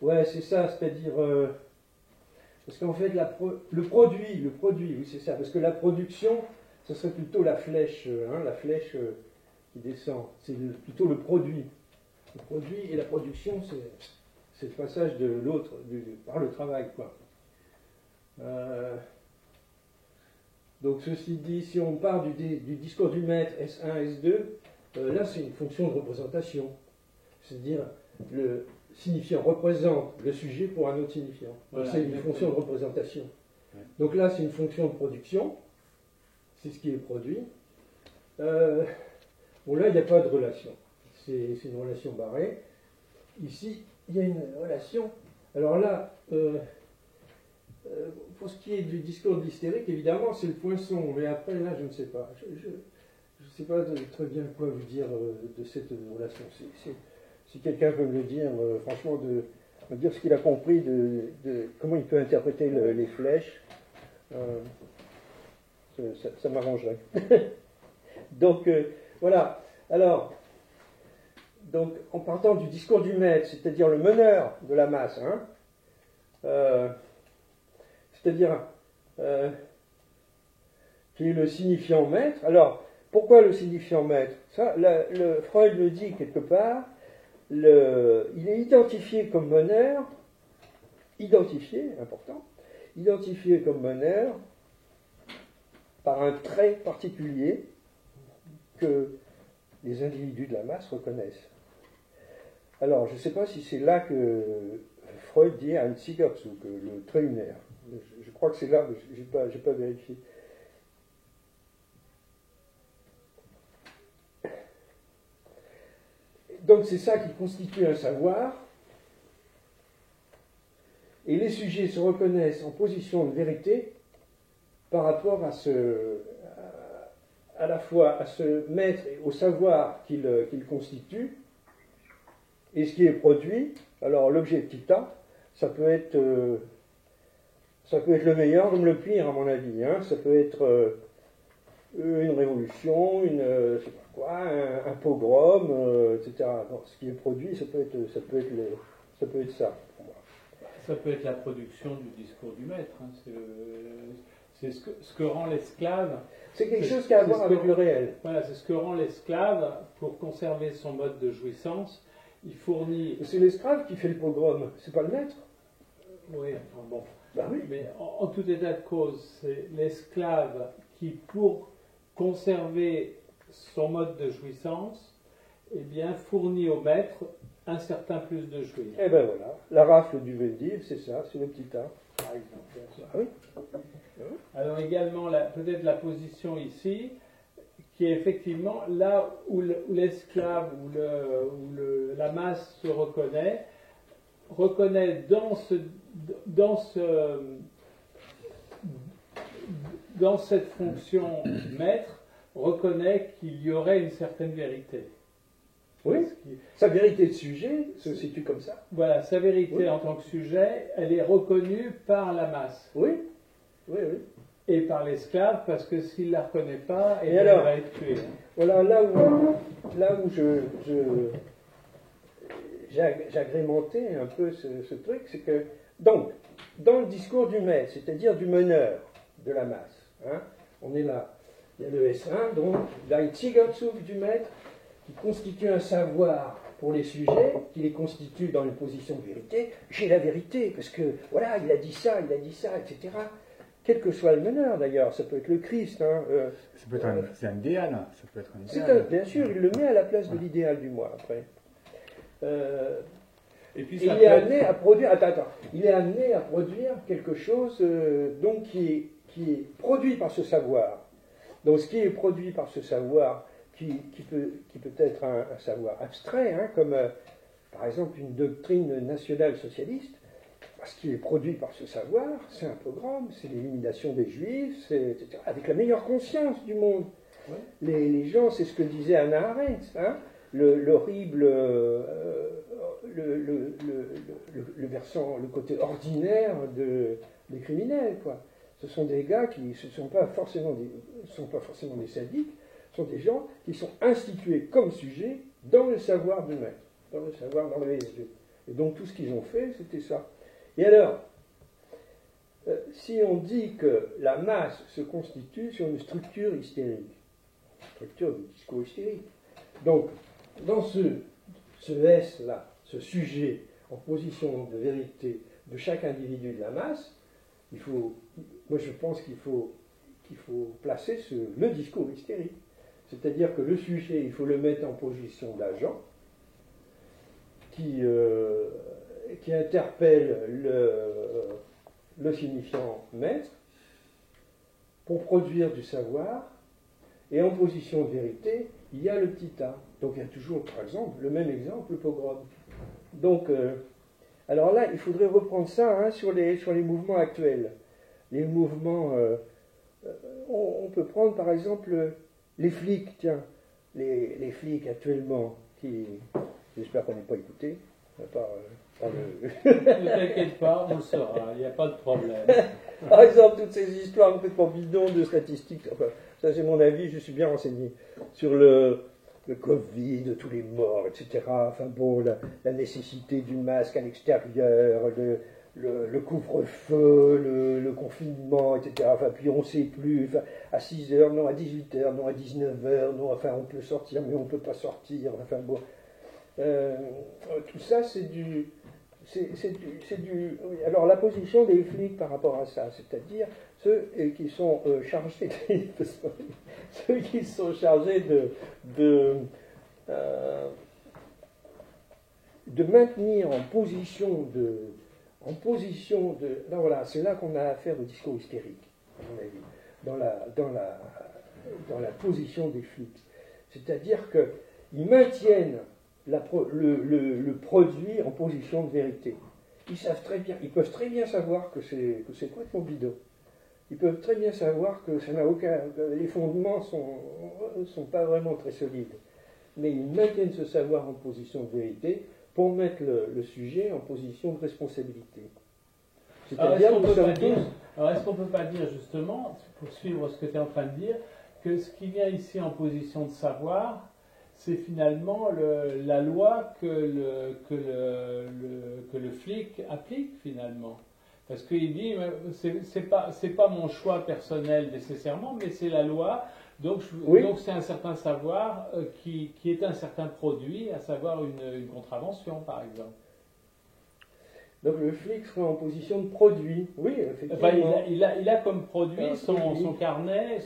[SPEAKER 2] ouais, c'est ça, c'est-à-dire, parce qu'en fait, le produit, oui, c'est ça, parce que la production, ce serait plutôt la flèche qui descend, c'est plutôt le produit. Le produit et la production, c'est le passage de l'autre, par le travail, quoi. Donc ceci dit, si on part du discours du maître S1, S2, là c'est une fonction de représentation. C'est-à-dire le signifiant représente le sujet pour un autre signifiant. Voilà, c'est une fonction de représentation. Ouais. Donc là c'est une fonction de production, c'est ce qui est produit. Bon là il n'y a pas de relation, c'est une relation barrée. ici, il y a une relation. Alors là, pour ce qui est du discours d'hystérique, évidemment, c'est le poinçon. Mais après, là, je ne sais pas. Je ne sais pas très bien quoi vous dire de cette relation. Si quelqu'un peut me le dire, franchement, de me dire ce qu'il a compris de comment il peut interpréter les flèches, ça m'arrangerait. Donc, voilà. Alors, donc, en partant du discours du maître, c'est-à-dire le meneur de la masse, c'est-à-dire qui est le signifiant maître. Alors, pourquoi le signifiant maître? Ça, le Freud le dit quelque part, il est identifié comme meneur, important, identifié comme meneur par un trait particulier que les individus de la masse reconnaissent. Alors, je ne sais pas si c'est là que Freud dit un Ziegherzug, le trait lunaire. Je crois que c'est là, mais je n'ai pas vérifié. Donc c'est ça qui constitue un savoir, et les sujets se reconnaissent en position de vérité par rapport à la fois à ce maître et au savoir qu'il constitue, et ce qui est produit. Alors l'objet petit a, ça peut être le meilleur comme le pire à mon avis. Ça peut être une révolution, je sais pas quoi, un pogrom, etc. Donc, ce qui est produit, ça peut être ça.
[SPEAKER 1] Ça peut être la production du discours du maître. C'est ce que rend l'esclave.
[SPEAKER 2] C'est quelque chose qui a à voir avec le réel.
[SPEAKER 1] Voilà, c'est ce que rend l'esclave pour conserver son mode de jouissance. Il fournit.
[SPEAKER 2] C'est l'esclave qui fait le pogrom, c'est pas le maître.
[SPEAKER 1] Oui, enfin bon.
[SPEAKER 2] Ben oui.
[SPEAKER 1] Mais en tout état de cause, c'est l'esclave qui, pour conserver son mode de jouissance, eh bien, fournit au maître un certain plus de jouir.
[SPEAKER 2] Et ben voilà, la rafle du Vendive, c'est ça, c'est le petit a, par exemple. Ah oui.
[SPEAKER 1] Alors également, peut-être la position ici, qui est effectivement là où l'esclave, où la masse se reconnaît dans cette fonction maître, reconnaît qu'il y aurait une certaine vérité.
[SPEAKER 2] Oui, sa vérité de sujet se situe comme ça.
[SPEAKER 1] Voilà, sa vérité en tant que sujet, elle est reconnue par la masse.
[SPEAKER 2] Oui.
[SPEAKER 1] Et par l'esclave, parce que s'il ne la reconnaît pas,
[SPEAKER 2] elle va
[SPEAKER 1] être tué.
[SPEAKER 2] Voilà, là où j'agrémentais un peu ce truc, c'est que, donc, dans le discours du maître, c'est-à-dire du meneur de la masse, on est là, il y a le S1, donc, la Ziegherzug du maître, qui constitue un savoir pour les sujets, qui les constitue dans une position de vérité. J'ai la vérité, parce que, voilà, il a dit ça, etc. Quel que soit le meneur, d'ailleurs, ça peut être le Christ.
[SPEAKER 3] Ça peut être c'est un idéal, ça peut être un idéal.
[SPEAKER 2] Bien sûr, il le met à la place de l'idéal du moi, après.
[SPEAKER 1] Et puis
[SPEAKER 2] il est amené à produire. Il est amené à produire quelque chose donc qui est produit par ce savoir. Donc, ce qui est produit par ce savoir, qui peut être un savoir abstrait, comme par exemple une doctrine nationale socialiste. Ce qui est produit par ce savoir, c'est un pogrom, c'est l'élimination des juifs, etc., avec la meilleure conscience du monde. Ouais. Les gens, c'est ce que disait Hannah Arendt, l'horrible, le côté ordinaire des criminels, quoi. Ce sont des gars qui ne sont pas forcément des sadiques, ce sont des gens qui sont institués comme sujets dans le savoir du maître, dans le ESG. Et donc tout ce qu'ils ont fait, c'était ça. Et alors, si on dit que la masse se constitue sur une structure hystérique, structure du discours hystérique, donc dans ce S-là, ce sujet en position de vérité de chaque individu de la masse, moi je pense qu'il faut placer le discours hystérique. C'est-à-dire que le sujet, il faut le mettre en position d'agent qui interpelle le signifiant maître pour produire du savoir, et en position de vérité, il y a le petit a. Donc il y a toujours, par exemple, le même exemple, le pogrom. Donc, alors là, il faudrait reprendre ça hein, sur les mouvements actuels. Les mouvements, on peut prendre par exemple les flics, tiens, les flics actuellement, qui, j'espère qu'on n'est pas écouté, par le...
[SPEAKER 1] Ne t'inquiète pas, on le saura, il n'y a pas de problème.
[SPEAKER 2] Par exemple, toutes ces histoires complètement bidons de statistiques, enfin, ça c'est mon avis, je suis bien renseigné sur le Covid, tous les morts, etc. Enfin bon, la nécessité du masque à l'extérieur, le couvre-feu, le confinement, etc. Enfin, puis on ne sait plus, enfin, à 6 heures, non à 18 heures, non à 19 heures, non, enfin on peut sortir, mais on ne peut pas sortir, enfin bon. Tout ça, c'est du... oui. Alors la position des flics par rapport à ça, c'est-à-dire ceux qui sont chargés ceux qui sont chargés de maintenir en position de non, voilà, c'est là qu'on a affaire au discours hystérique, à mon avis, dans la position des flics. C'est-à-dire qu'ils maintiennent le produit en position de vérité. Ils peuvent très bien savoir que c'est complètement bidon. Ils peuvent très bien savoir que ça n'a les fondements sont pas vraiment très solides. Mais ils maintiennent ce savoir en position de vérité pour mettre le sujet en position de responsabilité.
[SPEAKER 1] Alors est-ce qu'on ne peut pas dire justement, pour suivre ce que tu es en train de dire, que ce qui vient ici en position de savoir, c'est finalement la loi que le flic applique finalement. Parce qu'il dit, c'est pas mon choix personnel nécessairement, mais c'est la loi, donc c'est un certain savoir qui est un certain produit, à savoir une contravention par exemple.
[SPEAKER 2] Donc le flic serait en position de produit, oui, effectivement.
[SPEAKER 1] Enfin, il a comme produit son carnet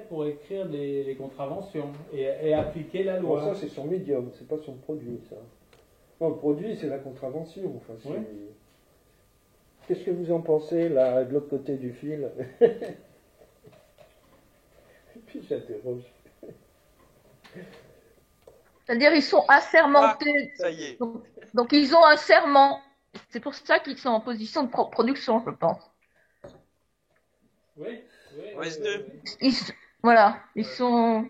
[SPEAKER 1] pour écrire les contraventions et appliquer la loi.
[SPEAKER 2] Bon, ça c'est son médium, c'est pas son produit, ça. Non, le produit c'est la contravention. Enfin, oui. Qu'est-ce que vous en pensez là, de l'autre côté du fil? Et puis j'interroge.
[SPEAKER 4] C'est-à-dire ils sont assermentés.
[SPEAKER 5] Ça y est.
[SPEAKER 4] Donc ils ont un serment. C'est pour ça qu'ils sont en position de production, je pense.
[SPEAKER 1] Oui.
[SPEAKER 4] Ils sont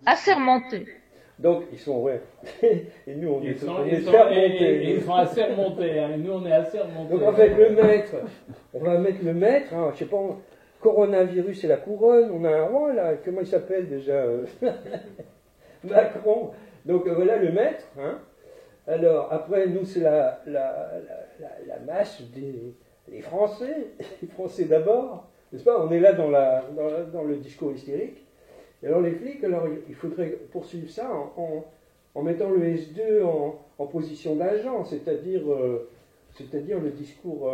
[SPEAKER 4] assermentés.
[SPEAKER 2] Donc ils sont, ouais. Et nous on est
[SPEAKER 1] sermentés. Ils sont assermentés, hein. Et nous on est assermentés.
[SPEAKER 2] Donc en fait on va mettre le maître, hein, je sais pas, coronavirus et la couronne, on a un roi là, comment il s'appelle déjà Macron. Donc voilà le maître, hein. Alors, après, nous, c'est la masse des Français, les Français d'abord, n'est-ce pas? On est là dans le discours hystérique. Et alors, les flics, alors, il faudrait poursuivre ça en mettant le S2 en position d'agent, c'est-à-dire le discours...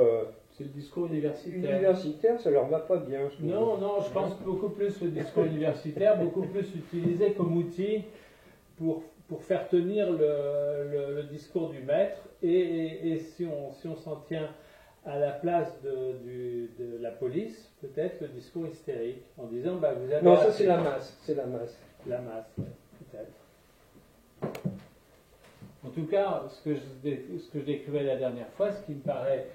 [SPEAKER 1] c'est le discours universitaire.
[SPEAKER 2] Universitaire, ça leur va pas bien.
[SPEAKER 1] Non, je pense beaucoup plus le discours universitaire, beaucoup plus utilisé comme outil pour faire tenir le discours du maître et si on s'en tient à la place de la police, peut-être le discours hystérique, en disant vous avez...
[SPEAKER 2] Non, ça c'est la masse,
[SPEAKER 1] La masse, peut-être. En tout cas, ce que je décrivais la dernière fois, ce qui me paraît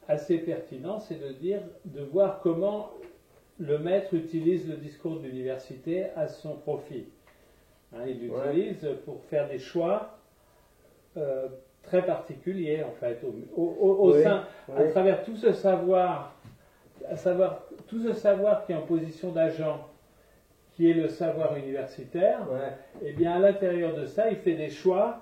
[SPEAKER 1] assez pertinent, c'est de voir comment le maître utilise le discours de l'université à son profit. Il l'utilise pour faire des choix très particuliers, en fait, au sein, à travers tout ce savoir, tout ce savoir qui est en position d'agent, qui est le savoir universitaire, et bien à l'intérieur de ça, il fait des choix,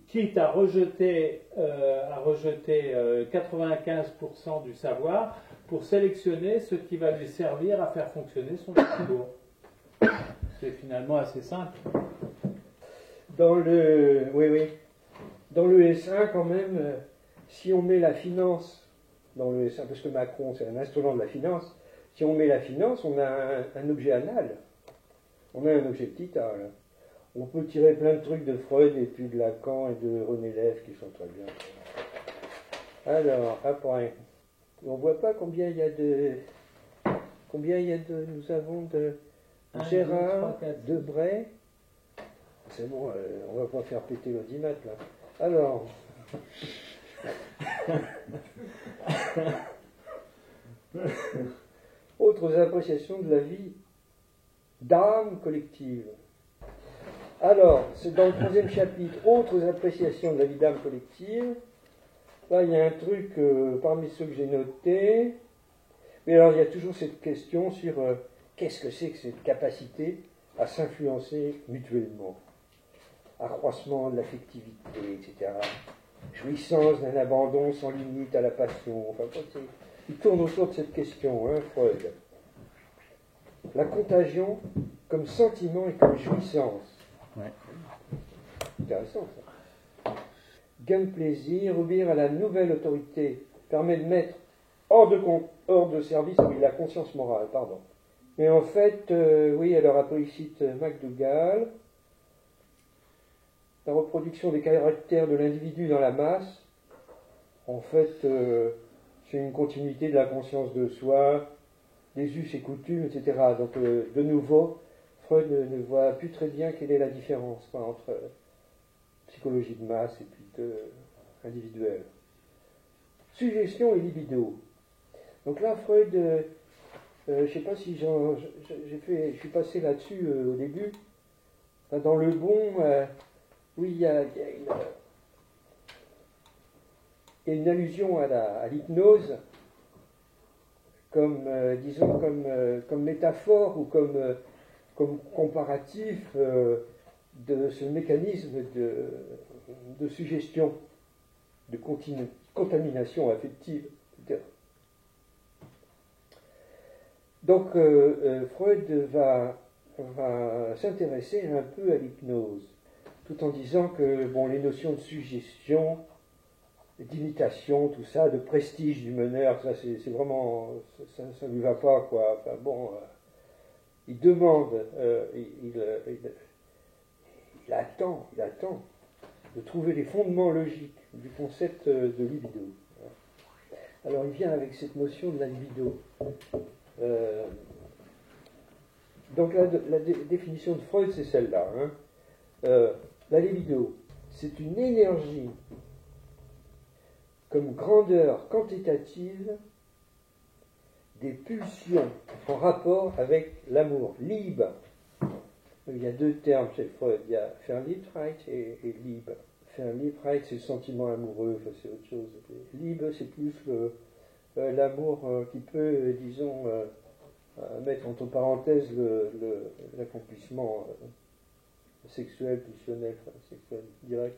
[SPEAKER 1] quitte à rejeter 95% du savoir, pour sélectionner ce qui va lui servir à faire fonctionner son discours. C'est finalement assez simple.
[SPEAKER 2] Dans le S1, quand même, si on met la finance dans le S1, parce que Macron, c'est un instrument de la finance, si on met la finance, on a un objet anal. On a un objet petit A, là. On peut tirer plein de trucs de Freud et puis de Lacan et de René Lève qui sont très bien. Alors, après, on voit pas combien il y a de... Nous avons de... Gérard, Debray, c'est bon, on va pas faire péter l'audimat là. Alors, autres appréciations de la vie d'âme collective. Alors, c'est dans le troisième chapitre, autres appréciations de la vie d'âme collective. Là, il y a un truc parmi ceux que j'ai notés. Mais alors, il y a toujours cette question sur qu'est-ce que c'est que cette capacité à s'influencer mutuellement. Accroissement de l'affectivité, etc. Jouissance d'un abandon sans limite à la passion. Enfin, il tourne autour de cette question, hein, Freud. La contagion comme sentiment et comme jouissance.
[SPEAKER 3] Ouais.
[SPEAKER 2] Intéressant, ça. Gain de plaisir, obéir à la nouvelle autorité, permet de mettre hors de service, oui, la conscience morale, pardon. Mais en fait, oui, alors après il cite MacDougall, la reproduction des caractères de l'individu dans la masse, en fait, c'est une continuité de la conscience de soi, des us et coutumes, etc. Donc, de nouveau, Freud ne voit plus très bien quelle est la différence entre psychologie de masse et puis individuelle. Suggestion et libido. Donc là, Freud, je ne sais pas si je suis passé là-dessus au début. Dans Le Bon, oui, il y a une allusion à l'hypnose comme, disons, comme métaphore ou comme comparatif de ce mécanisme de suggestion, de contamination affective, etc. Donc, Freud va s'intéresser un peu à l'hypnose, tout en disant que bon, les notions de suggestion, d'imitation, tout ça, de prestige du meneur, ça c'est vraiment, ça lui va pas, quoi. Enfin bon, il demande, il attend de trouver les fondements logiques du concept de libido. Alors il vient avec cette notion de la libido. Donc la définition de Freud, c'est celle-là. Hein. La libido, c'est une énergie comme grandeur quantitative des pulsions en rapport avec l'amour. Liebe. Il y a deux termes chez Freud. Il y a Verliebtheit et Liebe. Verliebtheit, c'est le sentiment amoureux, enfin, c'est autre chose. Liebe, c'est plus l'amour qui peut, disons, mettre entre parenthèses l'accomplissement sexuel, pulsionnel, enfin, sexuel direct.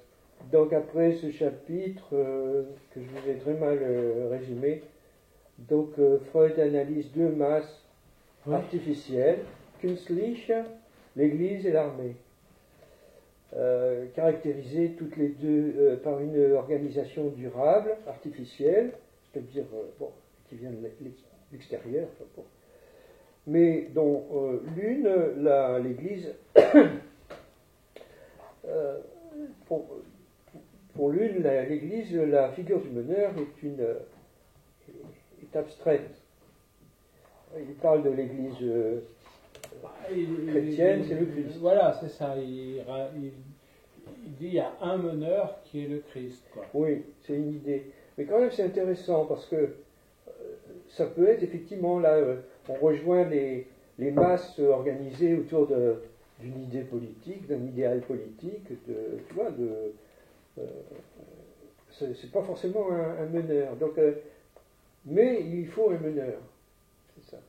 [SPEAKER 2] Donc après ce chapitre, que je vous ai très mal résumé, donc Freud analyse deux masses artificielles, künstliche, l'Église et l'armée, caractérisées toutes les deux par une organisation durable, artificielle, c'est-à-dire qui vient de l'extérieur, enfin, bon, mais dont l'une, l'Église, pour l'une, l'Église, la figure du meneur est abstraite. Il parle de l'Église chrétienne, c'est le Christ.
[SPEAKER 1] Voilà, c'est ça. Il dit il y a un meneur qui est le Christ, quoi.
[SPEAKER 2] Oui, c'est une idée. Mais quand même, c'est intéressant parce que ça peut être effectivement là, on rejoint les masses organisées autour d'une idée politique, d'un idéal politique, tu vois, c'est pas forcément un meneur. Donc, mais il faut un meneur. C'est ça.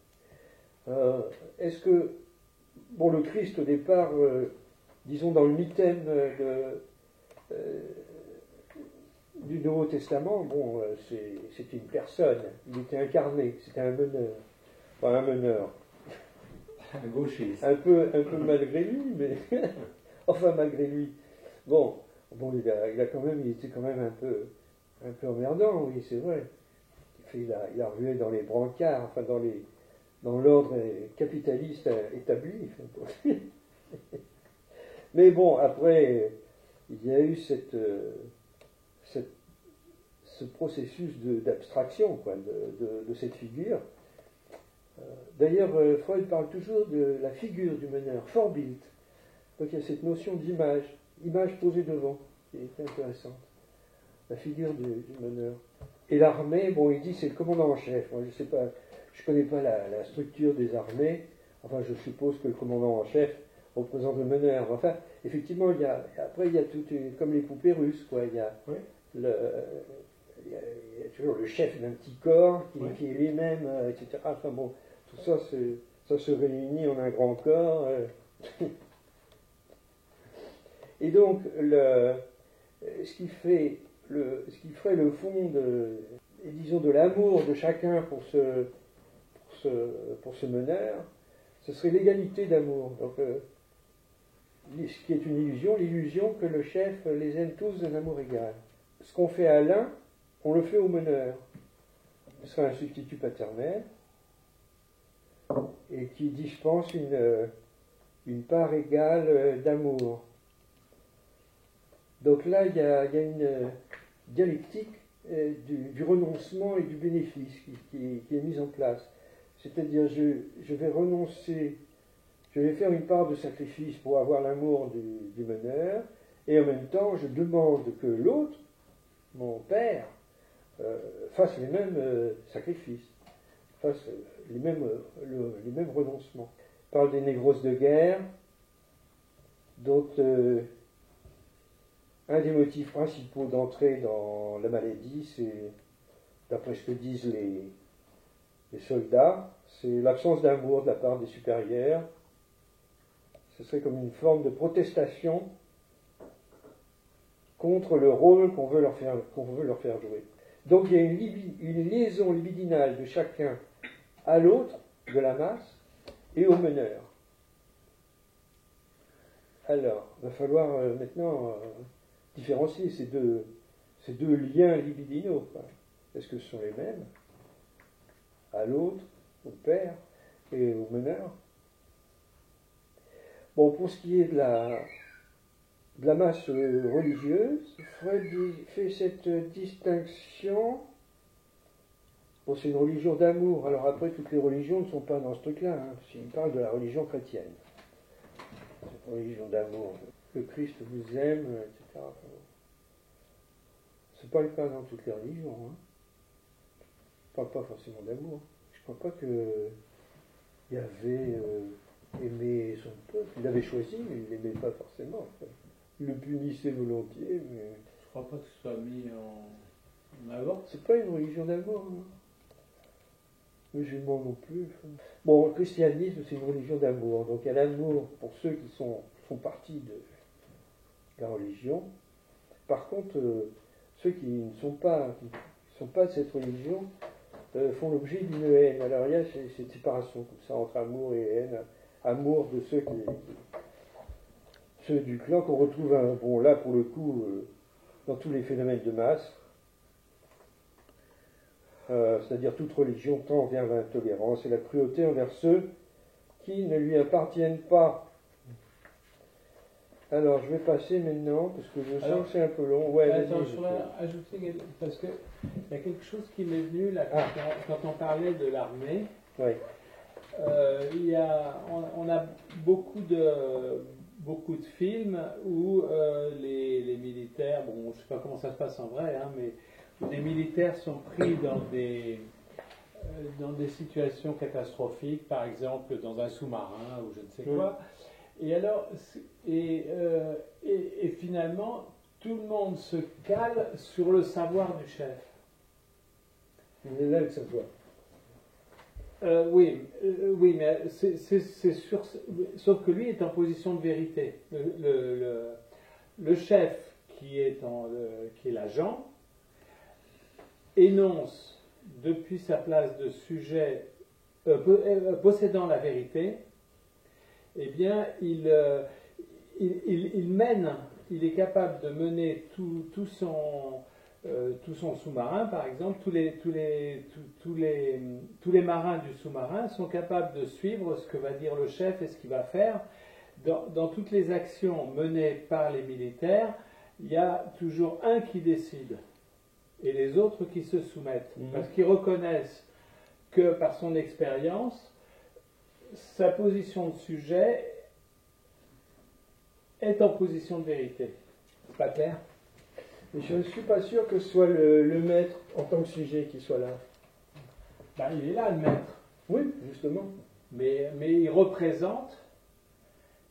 [SPEAKER 2] Est-ce que, bon, le Christ au départ, disons dans le mythème du Nouveau Testament, bon, c'était une personne, il était incarné, c'était un meneur. Enfin, un meneur.
[SPEAKER 3] Un gauchiste.
[SPEAKER 2] Un peu malgré lui, mais enfin malgré lui. Bon, il était quand même un peu emmerdant, oui, c'est vrai. Il a rué dans les brancards, enfin dans l'ordre capitaliste établi. Mais bon, après, il y a eu ce processus d'abstraction, quoi, de cette figure. D'ailleurs, Freud parle toujours de la figure du meneur, Vorbild. Donc il y a cette notion d'image, image posée devant. qui est intéressante. La figure du meneur. Et l'armée, bon, il dit c'est le commandant en chef. Moi, je sais pas, je connais pas la structure des armées. Enfin, je suppose que le commandant en chef représente le meneur. Enfin, effectivement, après, il y a tout, comme les poupées russes, quoi. Il y a,
[SPEAKER 1] Oui.
[SPEAKER 2] il y a toujours le chef d'un petit corps qui est lui-même, etc. Enfin bon, tout ça, ça se réunit en un grand corps. Et donc, ce qui ferait le fond et disons de l'amour de chacun pour ce meneur, ce serait l'égalité d'amour. Donc, ce qui est une illusion, l'illusion que le chef les aime tous d'un amour égal. Ce qu'on fait à l'un, on le fait au meneur. Ce serait un substitut paternel et qui dispense une part égale d'amour. Donc là, il y a une dialectique du renoncement et du bénéfice qui est mise en place. C'est-à-dire, je vais renoncer, je vais faire une part de sacrifice pour avoir l'amour du meneur, et en même temps, je demande que l'autre, mon père, fasse les mêmes sacrifices, fasse les mêmes renoncements. Il parle des névroses de guerre, dont un des motifs principaux d'entrée dans la maladie, c'est, d'après ce que disent les soldats, c'est l'absence d'amour de la part des supérieurs. Ce serait comme une forme de protestation contre le rôle qu'on veut leur faire jouer. Donc il y a une liaison libidinale de chacun à l'autre, de la masse, et au meneur. Alors, il va falloir maintenant différencier ces deux liens libidinaux. Est-ce que ce sont les mêmes à l'autre, au père et au meneur? Bon, pour ce qui est de la masse religieuse, Freud fait cette distinction. Bon, c'est une religion d'amour. Alors après, toutes les religions ne sont pas dans ce truc-là. Il parle de la religion chrétienne. Cette religion d'amour. Le Christ vous aime, etc. Enfin, c'est pas le cas dans toutes les religions. Je ne parle pas forcément d'amour. Je ne crois pas que Yahvé aimait son peuple. Il l'avait choisi, mais il ne l'aimait pas forcément. Enfin, il le punissait volontiers, mais...
[SPEAKER 1] Je crois pas que ce soit mis en avant.
[SPEAKER 2] C'est pas une religion d'amour. Musulman non plus. Bon, le christianisme, c'est une religion d'amour. Donc il y a l'amour pour ceux qui font partie de la religion. Par contre, ceux qui ne sont pas de cette religion font l'objet d'une haine. Alors il y a cette séparation comme ça entre amour et haine. Amour de ceux du clan qu'on retrouve, bon là pour le coup, dans tous les phénomènes de masse. C'est-à-dire toute religion tend vers l'intolérance et la cruauté envers ceux qui ne lui appartiennent pas. Alors, je vais passer maintenant, parce que je sens que c'est un peu long. Ouais,
[SPEAKER 1] attends, je voudrais ajouter, parce qu'il y a quelque chose qui m'est venu là, quand on parlait de l'armée.
[SPEAKER 2] Oui.
[SPEAKER 1] On a beaucoup de films où les militaires, bon, je ne sais pas comment ça se passe en vrai, mais les militaires sont pris dans des situations catastrophiques, par exemple dans un sous-marin ou je ne sais quoi. Et alors, et finalement, tout le monde se cale sur le savoir du chef.
[SPEAKER 2] Il est là le savoir.
[SPEAKER 1] Oui, mais c'est sûr. Sauf que lui est en position de vérité. Le chef qui est l'agent énonce depuis sa place de sujet possédant la vérité. Eh bien, il est capable de mener tout son sous-marin, par exemple, tous les marins du sous-marin sont capables de suivre ce que va dire le chef et ce qu'il va faire. Dans toutes les actions menées par les militaires, il y a toujours un qui décide et les autres qui se soumettent, parce qu'ils reconnaissent que par son expérience, sa position de sujet est en position de vérité. C'est pas clair ?
[SPEAKER 2] Mais je ne suis pas sûr que ce soit le maître en tant que sujet qui soit là.
[SPEAKER 1] Ben, il est là, le maître.
[SPEAKER 2] Oui, justement.
[SPEAKER 1] Mais il représente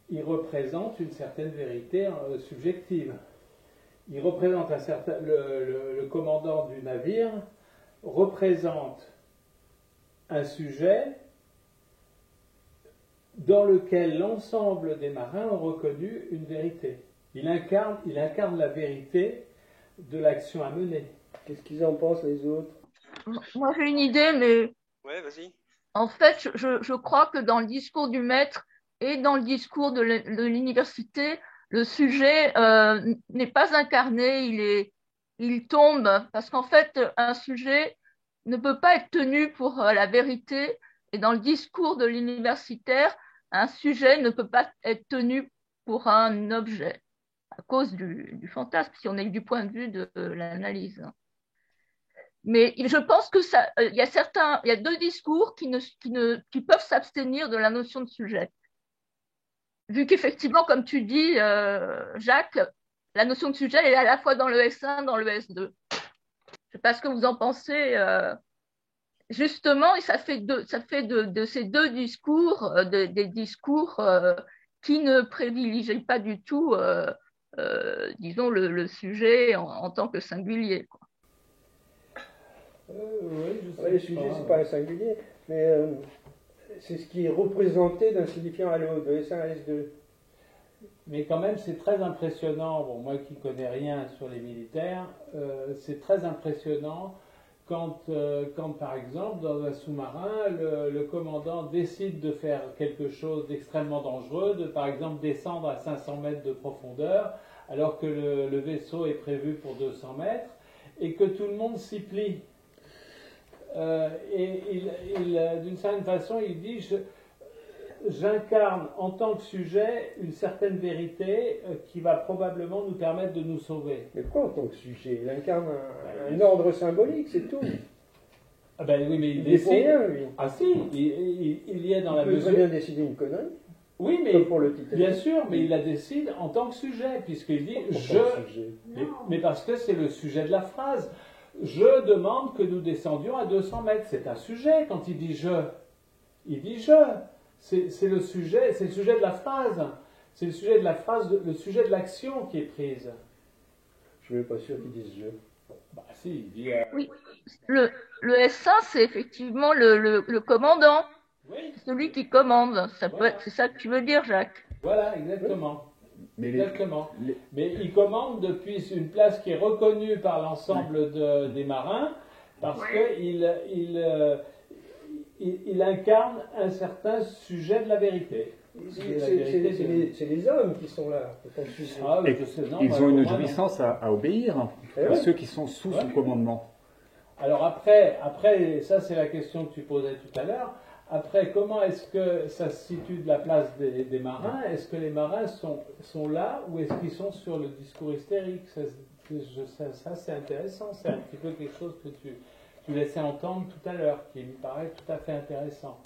[SPEAKER 1] une certaine vérité subjective. Il représente le commandant du navire représente un sujet dans lequel l'ensemble des marins ont reconnu une vérité. Il incarne la vérité de l'action à mener.
[SPEAKER 2] Qu'est-ce qu'ils en pensent les autres?
[SPEAKER 4] Moi, j'ai une idée, mais
[SPEAKER 5] Ouais, vas-y.
[SPEAKER 4] en fait, je crois que dans le discours du maître et dans le discours de l'université, le sujet n'est pas incarné, il tombe, parce qu'en fait, un sujet ne peut pas être tenu pour la vérité, et dans le discours de l'universitaire, un sujet ne peut pas être tenu pour un objet, à cause du fantasme, si on est du point de vue de l'analyse. Mais je pense que il y a deux discours qui peuvent s'abstenir de la notion de sujet. Vu qu'effectivement, comme tu dis, Jacques, la notion de sujet est à la fois dans le S1, dans le S2. Je sais pas ce que vous en pensez. Justement, et ça fait de ces deux discours des discours qui ne privilégient pas du tout, disons, le sujet en tant que singulier, quoi.
[SPEAKER 1] Oui,
[SPEAKER 2] Le sujet, c'est pas un singulier, mais c'est ce qui est représenté d'un signifiant à l'autre, de S1 à S2.
[SPEAKER 1] Mais quand même, c'est très impressionnant. Bon, moi qui connais rien sur les militaires, c'est très impressionnant quand, par exemple, dans un sous-marin, le commandant décide de faire quelque chose d'extrêmement dangereux, de par exemple descendre à 500 mètres de profondeur, alors que le vaisseau est prévu pour 200 mètres, et que tout le monde s'y plie. D'une certaine façon, il dit j'incarne en tant que sujet une certaine vérité qui va probablement nous permettre de nous sauver.
[SPEAKER 2] Mais pourquoi en tant que sujet? Il incarne un ordre symbolique, c'est tout.
[SPEAKER 1] Ah ben oui, mais il
[SPEAKER 2] est pour
[SPEAKER 1] décide.
[SPEAKER 2] rien, lui.
[SPEAKER 1] Ah si, il y est dans la
[SPEAKER 2] Il peut
[SPEAKER 1] mesure.
[SPEAKER 2] très bien décider une connerie,
[SPEAKER 1] Oui, mais
[SPEAKER 2] comme pour le Titanic.
[SPEAKER 1] bien sûr, mais il la décide en tant que sujet, puisqu'il dit
[SPEAKER 2] En tant que sujet.
[SPEAKER 1] mais parce que c'est le sujet de la phrase. Je demande que nous descendions à 200 mètres. C'est un sujet quand il dit je. Il dit je. C'est le sujet de la phrase. C'est le sujet de la phrase, le sujet de l'action qui est prise.
[SPEAKER 2] Je ne suis pas sûr qu'ils disent je.
[SPEAKER 1] Bah si, il dit.
[SPEAKER 4] Oui, le S1, c'est effectivement le commandant,
[SPEAKER 1] Oui,
[SPEAKER 4] celui qui commande. C'est ça que tu veux dire, Jacques.
[SPEAKER 1] voilà, exactement.
[SPEAKER 3] Mais
[SPEAKER 1] Exactement. Mais il commande depuis une place qui est reconnue par l'ensemble des marins parce qu'il incarne un certain sujet de la vérité.
[SPEAKER 2] C'est les hommes qui sont là, en tant que sujet.
[SPEAKER 1] Ah,
[SPEAKER 3] Et
[SPEAKER 1] je sais, non,
[SPEAKER 3] ils
[SPEAKER 1] moi,
[SPEAKER 3] ont une
[SPEAKER 1] moi, non.
[SPEAKER 3] jouissance à obéir
[SPEAKER 2] Eh
[SPEAKER 3] à
[SPEAKER 2] ouais.
[SPEAKER 3] ceux qui sont sous son commandement.
[SPEAKER 1] Alors après, ça c'est la question que tu posais tout à l'heure. Après, comment est-ce que ça se situe de la place des marins? Est-ce que les marins sont là ou est-ce qu'ils sont sur le discours hystérique? Ça, c'est intéressant. C'est un petit peu quelque chose que tu laissais entendre tout à l'heure, qui me paraît tout à fait intéressant.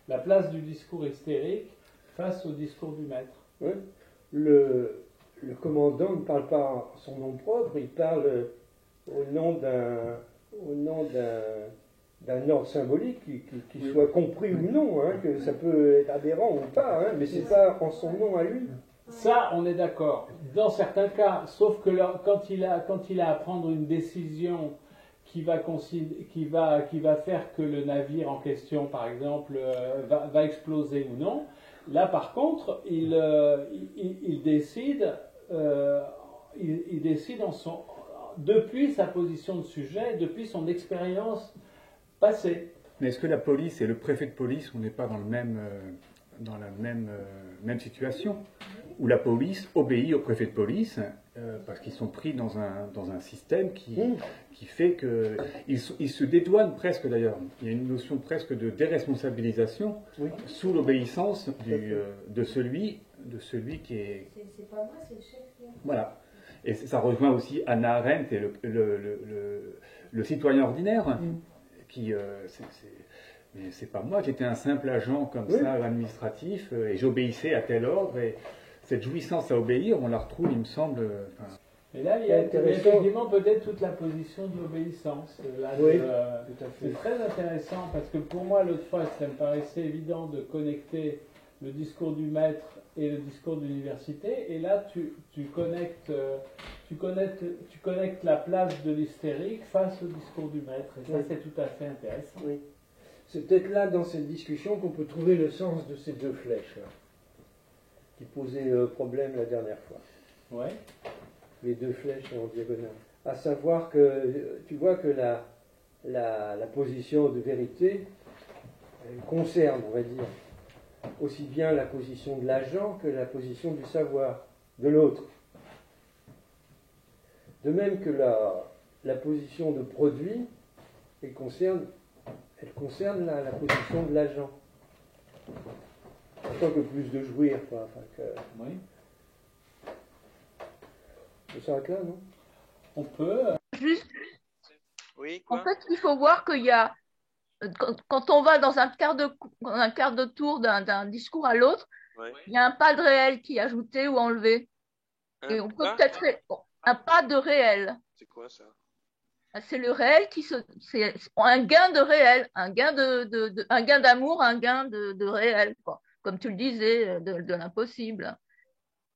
[SPEAKER 1] La place du discours hystérique face au discours du maître.
[SPEAKER 2] Oui. Le commandant ne parle pas en son nom propre, il parle au nom d'un ordre symbolique qui soit compris ou non, hein, que ça peut être aberrant ou pas, hein, mais c'est pas en son nom à lui.
[SPEAKER 1] Ça, on est d'accord. Dans certains cas, sauf que quand il a à prendre une décision qui va faire que le navire en question, par exemple, va exploser ou non, là, par contre, il décide depuis sa position de sujet, depuis son expérience passée.
[SPEAKER 3] Mais est-ce que la police et le préfet de police, on n'est pas dans la même situation où la police obéit au préfet de police parce qu'ils sont pris dans un système qui fait qu'ils se dédouanent presque d'ailleurs. Il y a une notion presque de déresponsabilisation sous l'obéissance de celui qui est...
[SPEAKER 6] C'est pas moi, c'est le chef.
[SPEAKER 3] Voilà. Et ça rejoint aussi Hannah Arendt et le citoyen ordinaire qui... mais c'est pas moi, j'étais un simple agent comme ça, administratif, et j'obéissais à tel ordre, et cette jouissance à obéir, on la retrouve, il me semble...
[SPEAKER 1] Et là, il y a effectivement peut-être toute la position de l'obéissance.
[SPEAKER 2] Oui, tout à fait.
[SPEAKER 1] C'est très intéressant parce que pour moi, l'autre fois, ça me paraissait évident de connecter le discours du maître et le discours de l'université. Et là, tu connectes la place de l'hystérique face au discours du maître. Et ça, c'est tout à fait intéressant.
[SPEAKER 2] Oui. C'est peut-être là, dans cette discussion, qu'on peut trouver le sens de ces deux flèches là, qui posaient problème la dernière fois.
[SPEAKER 1] Ouais.
[SPEAKER 2] Les deux flèches en diagonale. À savoir que tu vois que la position de vérité concerne, on va dire, aussi bien la position de l'agent que la position du savoir, de l'autre. De même que la position de produit, elle concerne la position de l'agent. En tant que plus de jouir, quoi. Enfin,
[SPEAKER 1] Oui.
[SPEAKER 2] On s'arrête là, non?
[SPEAKER 1] On peut.
[SPEAKER 4] Juste,
[SPEAKER 5] Oui, quoi?
[SPEAKER 4] en fait, il faut voir qu'il y a, quand on va dans un quart de tour d'un discours à l'autre,
[SPEAKER 5] Ouais.
[SPEAKER 4] il y a un pas de réel qui est ajouté ou enlevé. Et on peut peut-être un pas de réel.
[SPEAKER 5] C'est quoi ça?
[SPEAKER 4] C'est le réel c'est un gain de réel, un gain un gain d'amour, un gain de réel, quoi. Comme tu le disais, de l'impossible.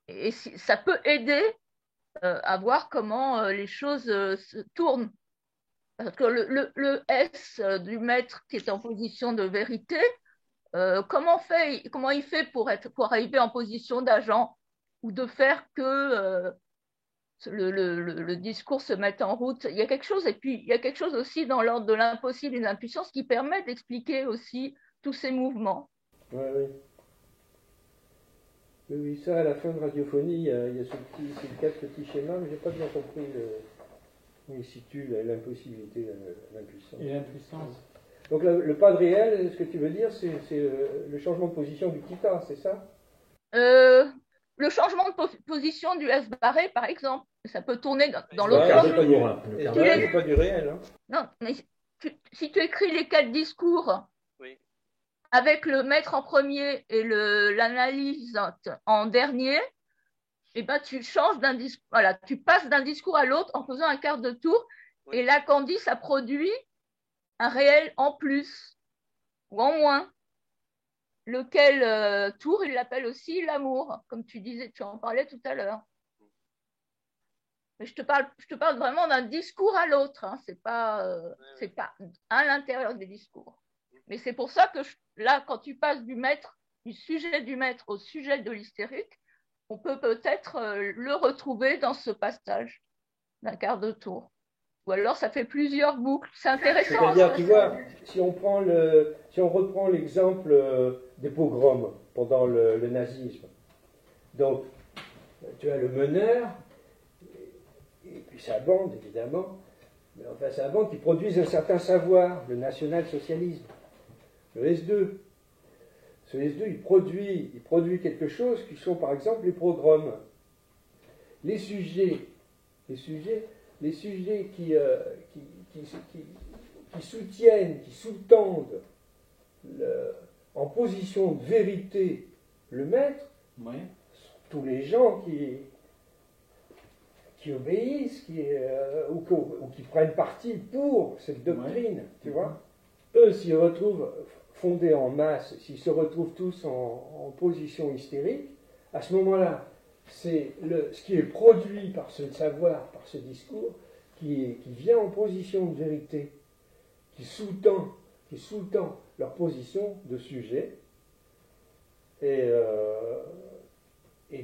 [SPEAKER 4] Et ça peut aider à voir comment les choses se tournent. Parce que le S du maître qui est en position de vérité, comment il fait pour arriver en position d'agent ou de faire que le discours se mette en route? Il y a quelque chose, et puis il y a quelque chose aussi dans l'ordre de l'impossible et de l'impuissance qui permet d'expliquer aussi tous ces mouvements.
[SPEAKER 2] Oui, oui. Oui, ça, à la fin de Radiophonie, il y a ces quatre petits schémas, mais je n'ai pas bien compris où il situe l'impossibilité, l'impuissance.
[SPEAKER 1] Et l'impuissance.
[SPEAKER 2] Donc le pas de réel, ce que tu veux dire, c'est le changement de position du petit a, c'est ça?
[SPEAKER 4] Le changement de position du S barré, par exemple, ça peut tourner dans
[SPEAKER 2] Ouais,
[SPEAKER 4] l'autre
[SPEAKER 2] c'est
[SPEAKER 4] sens.
[SPEAKER 2] pas c'est pas du réel. Hein.
[SPEAKER 4] Non, mais si tu écris les quatre discours
[SPEAKER 5] Oui.
[SPEAKER 4] avec le maître en premier et l'analyse en dernier, et ben tu changes d'un discours, voilà, tu passes d'un discours à l'autre en faisant un quart de tour,
[SPEAKER 5] Oui.
[SPEAKER 4] et là, qu'on dit, ça produit un réel en plus ou en moins. Lequel tour, il l'appelle aussi l'amour, comme tu disais, tu en parlais tout à l'heure. Mais je te parle vraiment d'un discours à l'autre, hein. C'est pas à l'intérieur des discours. Mais c'est pour ça que là, quand tu passes du sujet du maître au sujet de l'hystérique, on peut peut-être le retrouver dans ce passage d'un quart de tour. Ou alors ça fait plusieurs boucles. C'est intéressant.
[SPEAKER 2] C'est-à-dire, tu vois, si on reprend l'exemple des pogroms pendant le nazisme, donc tu as le meneur, et puis sa bande, évidemment, mais enfin sa bande qui produisent un certain savoir, le national-socialisme, le S2. Ce S2, il produit quelque chose qui sont par exemple les pogroms. Les sujets qui soutiennent, qui sous-tendent en position de vérité le maître,
[SPEAKER 1] Oui.
[SPEAKER 2] tous les gens qui obéissent, ou qui prennent parti pour cette doctrine, tu vois. Eux s'y retrouvent fondés en masse, s'ils se retrouvent tous en position hystérique, à ce moment-là, c'est ce qui est produit par ce savoir, par ce discours, qui vient en position de vérité, qui sous-tend leur position de sujet, et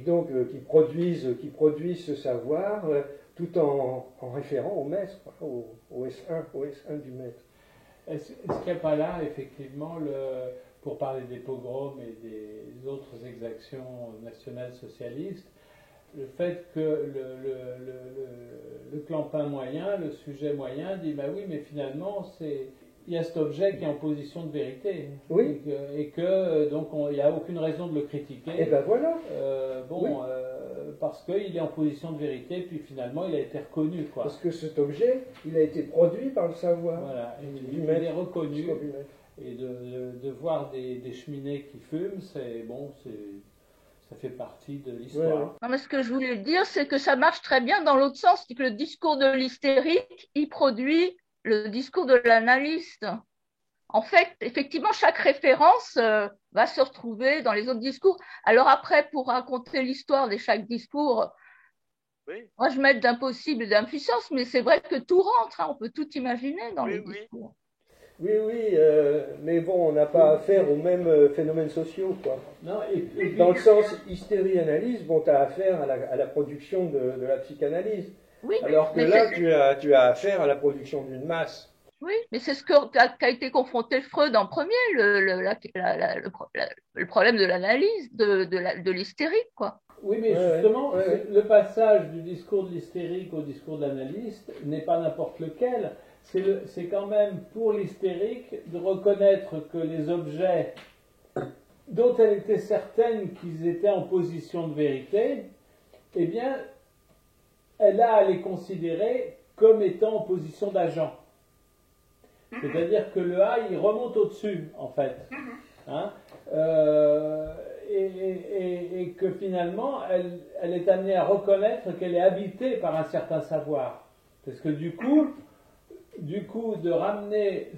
[SPEAKER 2] donc qui produisent ce savoir tout en référant au maître, au S1 du maître.
[SPEAKER 1] Est-ce qu'il n'y a pas là, effectivement, pour parler des pogroms et des autres exactions nationales socialistes, le fait que le clampin moyen, le sujet moyen, dit bah oui, mais finalement, il y a cet objet qui est en position de vérité.
[SPEAKER 2] Oui.
[SPEAKER 1] Et que donc il n'y a aucune raison de le critiquer.
[SPEAKER 2] Et ben voilà.
[SPEAKER 1] Oui.
[SPEAKER 2] Oui.
[SPEAKER 1] Parce qu'il est en position de vérité, puis finalement il a été reconnu, quoi.
[SPEAKER 2] Parce que cet objet, il a été produit par le savoir.
[SPEAKER 1] Voilà,
[SPEAKER 2] du
[SPEAKER 1] il
[SPEAKER 2] maître,
[SPEAKER 1] est reconnu.
[SPEAKER 2] du maître.
[SPEAKER 1] Et de voir des cheminées qui fument, Ça fait partie de l'histoire.
[SPEAKER 2] Ouais.
[SPEAKER 4] Non, mais ce que je voulais dire, c'est que ça marche très bien dans l'autre sens, c'est que le discours de l'hystérique, il produit le discours de l'analyste. En fait, effectivement, chaque référence va se retrouver dans les autres discours. Alors après, pour raconter l'histoire de chaque discours,
[SPEAKER 5] Oui,
[SPEAKER 4] moi je m'aide d'impossible et d'impuissance, mais c'est vrai que tout rentre, hein, on peut tout imaginer dans les
[SPEAKER 5] oui.
[SPEAKER 4] discours.
[SPEAKER 2] Oui, mais bon, on n'a pas affaire aux mêmes phénomènes sociaux, quoi.
[SPEAKER 1] Non, et
[SPEAKER 2] Dans le sens hystérie-analyse, bon, tu as affaire à la production de la psychanalyse.
[SPEAKER 4] Oui,
[SPEAKER 2] Alors que
[SPEAKER 4] mais
[SPEAKER 2] là,
[SPEAKER 4] c'est-
[SPEAKER 2] tu as affaire à la production d'une masse.
[SPEAKER 4] oui, mais c'est ce qu'a été confronté Freud en premier, le problème de l'analyse, de l'hystérique, quoi.
[SPEAKER 1] oui, mais
[SPEAKER 2] Ouais,
[SPEAKER 1] justement,
[SPEAKER 2] ouais.
[SPEAKER 1] le passage du discours de l'hystérique au discours de l'analyste n'est pas n'importe lequel. C'est quand même pour l'hystérique de reconnaître que les objets dont elle était certaine qu'ils étaient en position de vérité, eh bien, elle a à les considérer comme étant en position d'agent. C'est-à-dire que le A, il remonte au-dessus, en fait. Hein, et que finalement, elle est amenée à reconnaître qu'elle est habitée par un certain savoir. Parce que du coup, de ramener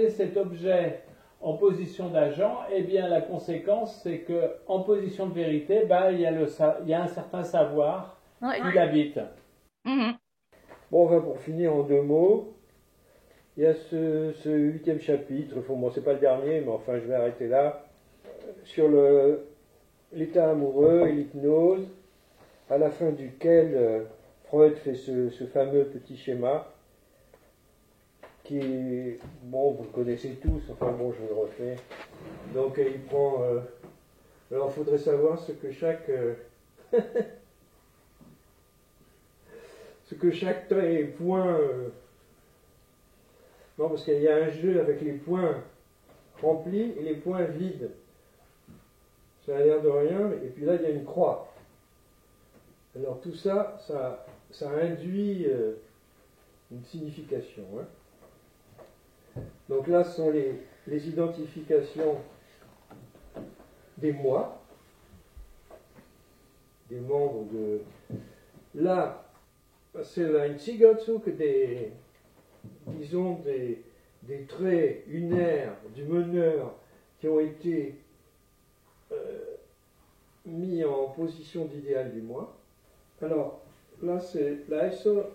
[SPEAKER 1] cet objet en position d'agent, eh bien la conséquence, c'est que en position de vérité, il y a un certain savoir
[SPEAKER 4] Ouais.
[SPEAKER 1] qui l'habite.
[SPEAKER 4] Mhm.
[SPEAKER 2] Bon, enfin, pour finir en 2 mots, il y a ce 8e chapitre, bon, c'est pas le dernier, mais enfin, je vais arrêter là, sur l'état amoureux et l'hypnose, à la fin duquel Freud fait ce fameux petit schéma, qui, bon, vous le connaissez tous, enfin bon, je le refais. Donc, il prend... alors, il faudrait savoir ce que chaque... ce que chaque point... non, parce qu'il y a un jeu avec les points remplis et les points vides. Ça a l'air de rien, et puis là, il y a une croix. Alors, tout ça, ça induit une signification, hein. Donc là, ce sont les identifications des moi, des membres de... Là, c'est un Einzigardzug disons des traits unaires du meneur qui ont été mis en position d'idéal du moi. Alors, là, c'est l'Äußere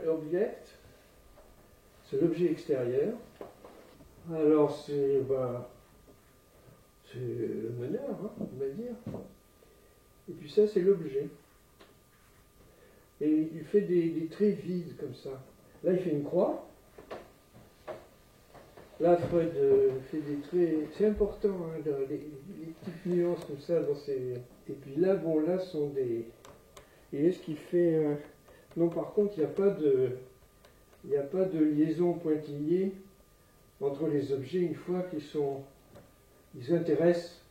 [SPEAKER 2] Objekt. C'est l'objet extérieur. Alors c'est le meneur, hein, on va dire. Et puis ça c'est l'objet. Et il fait des traits vides comme ça. Là il fait une croix. Là Freud fait des traits. C'est important, hein, les petites nuances comme ça dans ces. Et puis là là sont des. Et est-ce qu'il fait. Non par contre il n'y a pas de. Il n'y a pas de liaison pointillée entre les objets une fois ils intéressent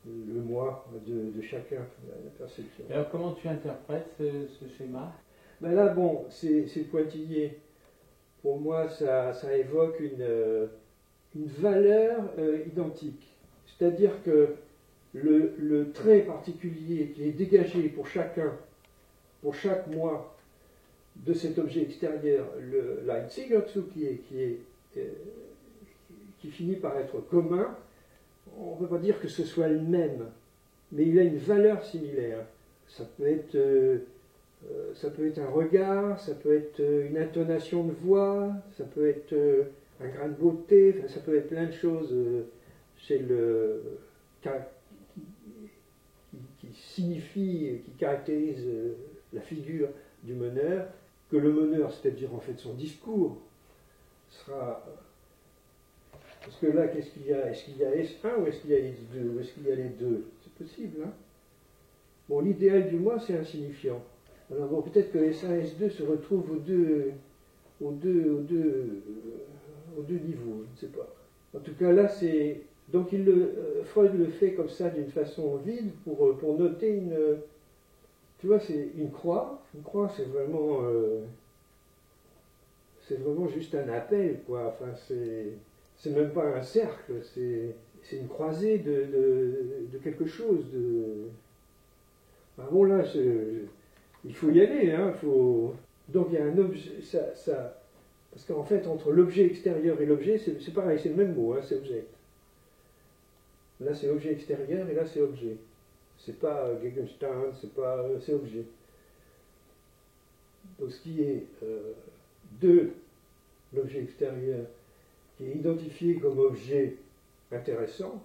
[SPEAKER 2] le moi de chacun, la perception.
[SPEAKER 1] Et alors comment tu interprètes ce schéma?
[SPEAKER 2] Ben là, bon, c'est pointillé. Pour moi, ça évoque une valeur identique. C'est-à-dire que le trait particulier qui est dégagé pour chacun, pour chaque moi, de cet objet extérieur, l'Einzigardzug qui finit par être commun, on ne peut pas dire que ce soit le même, mais il a une valeur similaire. Ça peut être un regard, ça peut être une intonation de voix, ça peut être un grain de beauté, ça peut être plein de choses chez qui signifie, qui caractérise la figure du meneur, que le meneur, c'est-à-dire en fait son discours, sera... Parce que là, qu'est-ce qu'il y a? Est-ce qu'il y a S1 ou est-ce qu'il y a S2? Ou est-ce qu'il y a les deux? C'est possible, hein? Bon, l'idéal du moi, c'est insignifiant. Alors bon, peut-être que S1 et S2 se retrouvent aux deux niveaux, je ne sais pas. En tout cas, là, c'est... Donc, Freud le fait comme ça, d'une façon vide, pour noter une... Tu vois, c'est une croix. Une croix, c'est vraiment juste un appel, quoi. Enfin, c'est même pas un cercle, c'est une croisée de quelque chose. Ben bon, là, il faut y aller. Hein, donc il y a un objet. Parce qu'en fait, entre l'objet extérieur et l'objet, c'est pareil, c'est le même mot, hein, c'est object. Là, c'est objet extérieur et là, c'est objet. C'est pas Gegenstand, c'est objet. Donc ce qui est de l'objet extérieur, qui est identifié comme objet intéressant,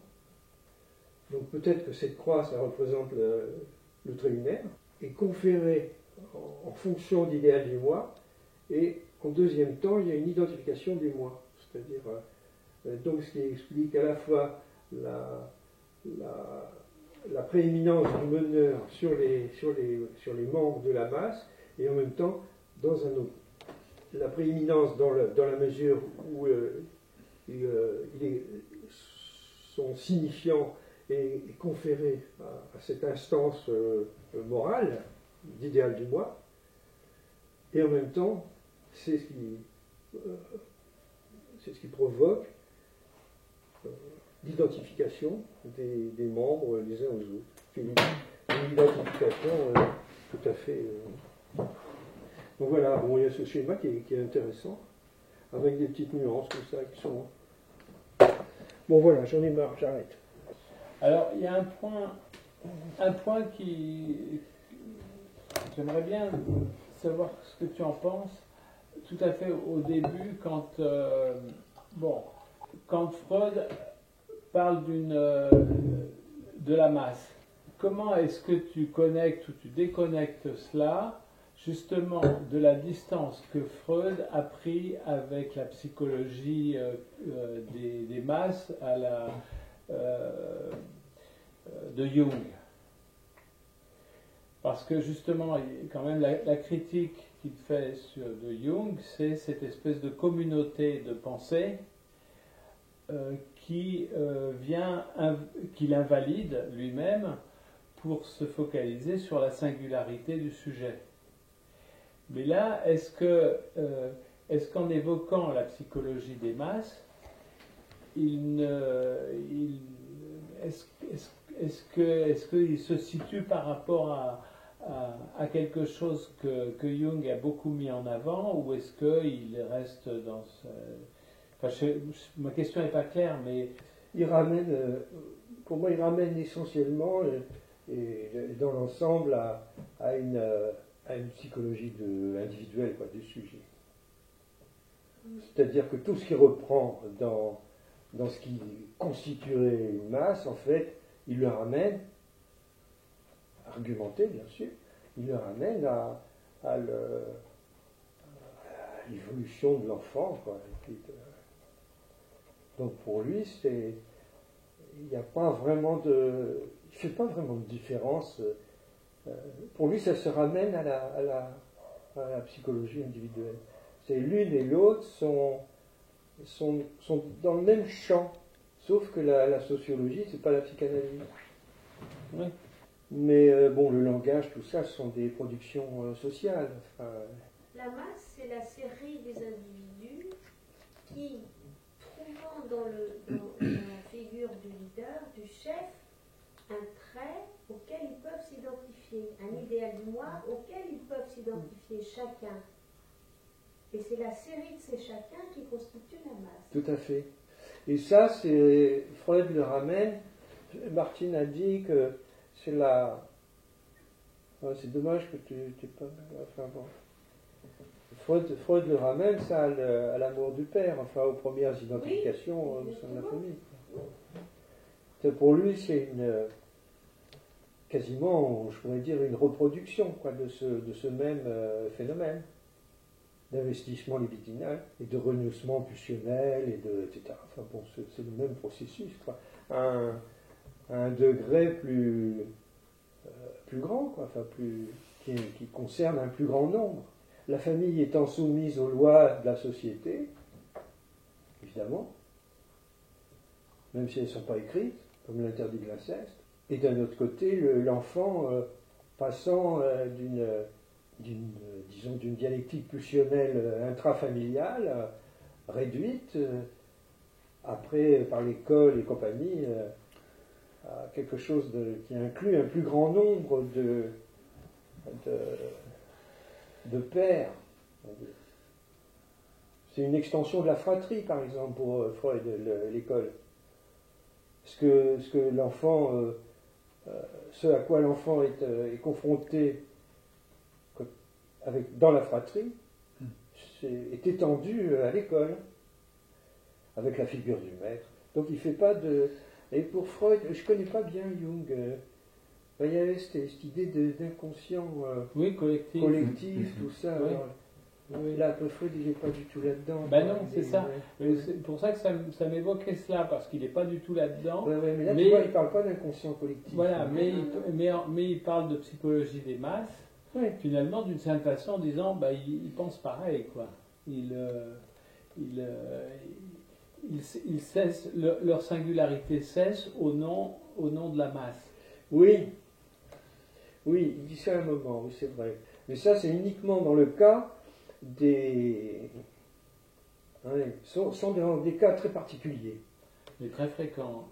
[SPEAKER 2] donc peut-être que cette croix, ça représente le trait lunaire, est conférée en fonction d'idéal du moi, et en deuxième temps, il y a une identification des moi. C'est-à-dire, donc ce qui explique à la fois la prééminence du meneur sur les membres de la masse, et en même temps, dans un autre. La prééminence dans la mesure où son signifiant est conféré à cette instance morale, d'idéal du moi, et en même temps, c'est ce qui provoque l'identification des membres les uns aux autres. C'est une identification tout à fait... Donc voilà, bon, il y a ce schéma qui est intéressant, avec des petites nuances comme ça qui sont... Bon voilà, j'en ai marre, j'arrête.
[SPEAKER 1] Alors, il y a un point j'aimerais bien savoir ce que tu en penses, tout à fait au début, quand Freud parle de la masse. Comment est-ce que tu connectes ou tu déconnectes cela justement de la distance que Freud a pris avec la psychologie des masses de Jung? Parce que justement, quand même, la critique qu'il fait de Jung, c'est cette espèce de communauté de pensée qui l'invalide lui-même pour se focaliser sur la singularité du sujet. Mais là, est-ce qu'en évoquant la psychologie des masses, est-ce qu'il se situe par rapport à quelque chose que Jung a beaucoup mis en avant, ou est-ce qu'il reste dans ma question n'est pas claire, mais...
[SPEAKER 2] Pour moi, il ramène essentiellement, et dans l'ensemble, à une psychologie individuelle du sujet. C'est-à-dire que tout ce qui reprend dans ce qui constituerait une masse, en fait, il le ramène, argumenté bien sûr, il le ramène à l'évolution de l'enfant. Donc pour lui, il n'y a pas vraiment il ne fait pas vraiment de différence. Pour lui, ça se ramène à la psychologie individuelle. C'est l'une et l'autre sont dans le même champ, sauf que la sociologie, c'est pas la psychanalyse.
[SPEAKER 1] Oui.
[SPEAKER 2] Mais bon, le langage, tout ça, ce sont des productions sociales.
[SPEAKER 5] La masse, c'est la série des individus qui, trouvant dans la figure du leader, du chef, un trait auquel ils peuvent s'identifier, un idéal du moi auquel ils peuvent s'identifier chacun. Et c'est la série de ces chacun qui constitue la masse.
[SPEAKER 2] Tout à fait. Et ça, Freud le ramène. Martine a dit que c'est c'est dommage que tu n'es pas... Enfin bon. Freud le ramène ça à l'amour du père, enfin aux premières identifications au sein de la famille. Pour lui, c'est quasiment, je pourrais dire, une reproduction de ce même phénomène d'investissement libidinal et de renoncement pulsionnel, etc. Enfin bon, c'est le même processus, à un degré plus grand, qui concerne un plus grand nombre. La famille étant soumise aux lois de la société, évidemment, même si elles ne sont pas écrites, comme l'interdit de l'inceste, et d'un autre côté, l'enfant passant d'une dialectique pulsionnelle intrafamiliale réduite après par l'école et compagnie, à quelque chose qui inclut un plus grand nombre de pairs. On va dire. C'est une extension de la fratrie, par exemple, pour Freud, l'école. Ce que l'enfant, ce à quoi l'enfant est confronté dans la fratrie, est étendu à l'école, avec la figure du maître. Donc il ne fait pas de... Et pour Freud, je ne connais pas bien Jung, il y avait cette idée d'inconscient
[SPEAKER 1] oui, collectif.
[SPEAKER 2] tout ça.
[SPEAKER 1] Oui.
[SPEAKER 2] Alors,
[SPEAKER 1] Oui.
[SPEAKER 2] là, Freud, il n'est pas du tout là-dedans.
[SPEAKER 1] Ben non, c'est ça.
[SPEAKER 2] Ouais.
[SPEAKER 1] C'est pour ça que ça m'évoquait cela, parce qu'il n'est pas du tout là-dedans.
[SPEAKER 2] Ouais, mais là, tu vois, il ne parle pas d'inconscient collectif.
[SPEAKER 1] Voilà, mais il parle de psychologie des masses, finalement, d'une certaine façon, en disant, il pense pareil, quoi. Leur singularité cesse au nom de la masse.
[SPEAKER 2] Oui, il dit ça à un moment, oui, c'est vrai. Mais ça, c'est uniquement dans le cas sont dans des cas très particuliers.
[SPEAKER 1] Mais très fréquents.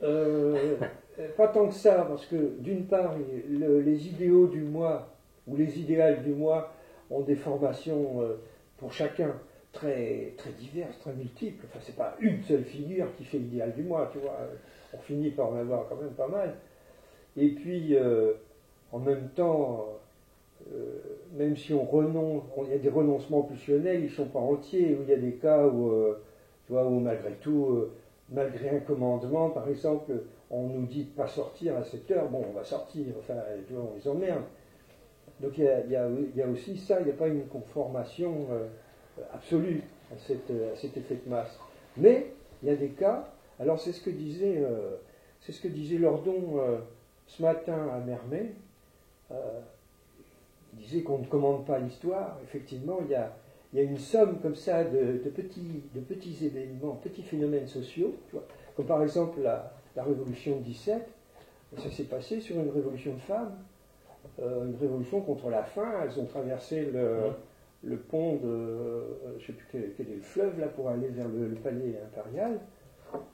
[SPEAKER 2] Pas tant que ça, parce que d'une part, les idéaux du moi, ou les idéals du moi, ont des formations pour chacun très, très diverses, très multiples. Enfin, c'est pas une seule figure qui fait l'idéal du moi, tu vois. On finit par en avoir quand même pas mal. Et puis, en même temps, même si on renonce, il y a des renoncements pulsionnels, ils ne sont pas entiers, où il y a des cas où, tu vois, où malgré tout, malgré un commandement, par exemple, on nous dit de ne pas sortir à cette heure, bon, on va sortir, enfin, tu vois, on les emmerde. Donc il y a aussi ça, il n'y a pas une conformation absolue à cet effet de masse. Mais il y a des cas, alors c'est ce que disait Lordon ce matin à Mermet, il disait qu'on ne commande pas l'histoire. Effectivement, il y a une somme comme ça de petits événements, petits phénomènes sociaux, tu vois, comme par exemple la révolution de 17, ça s'est passé sur une révolution de femmes, une révolution contre la faim. Elles ont traversé le pont de, je ne sais plus quel est le fleuve là, pour aller vers le palais impérial.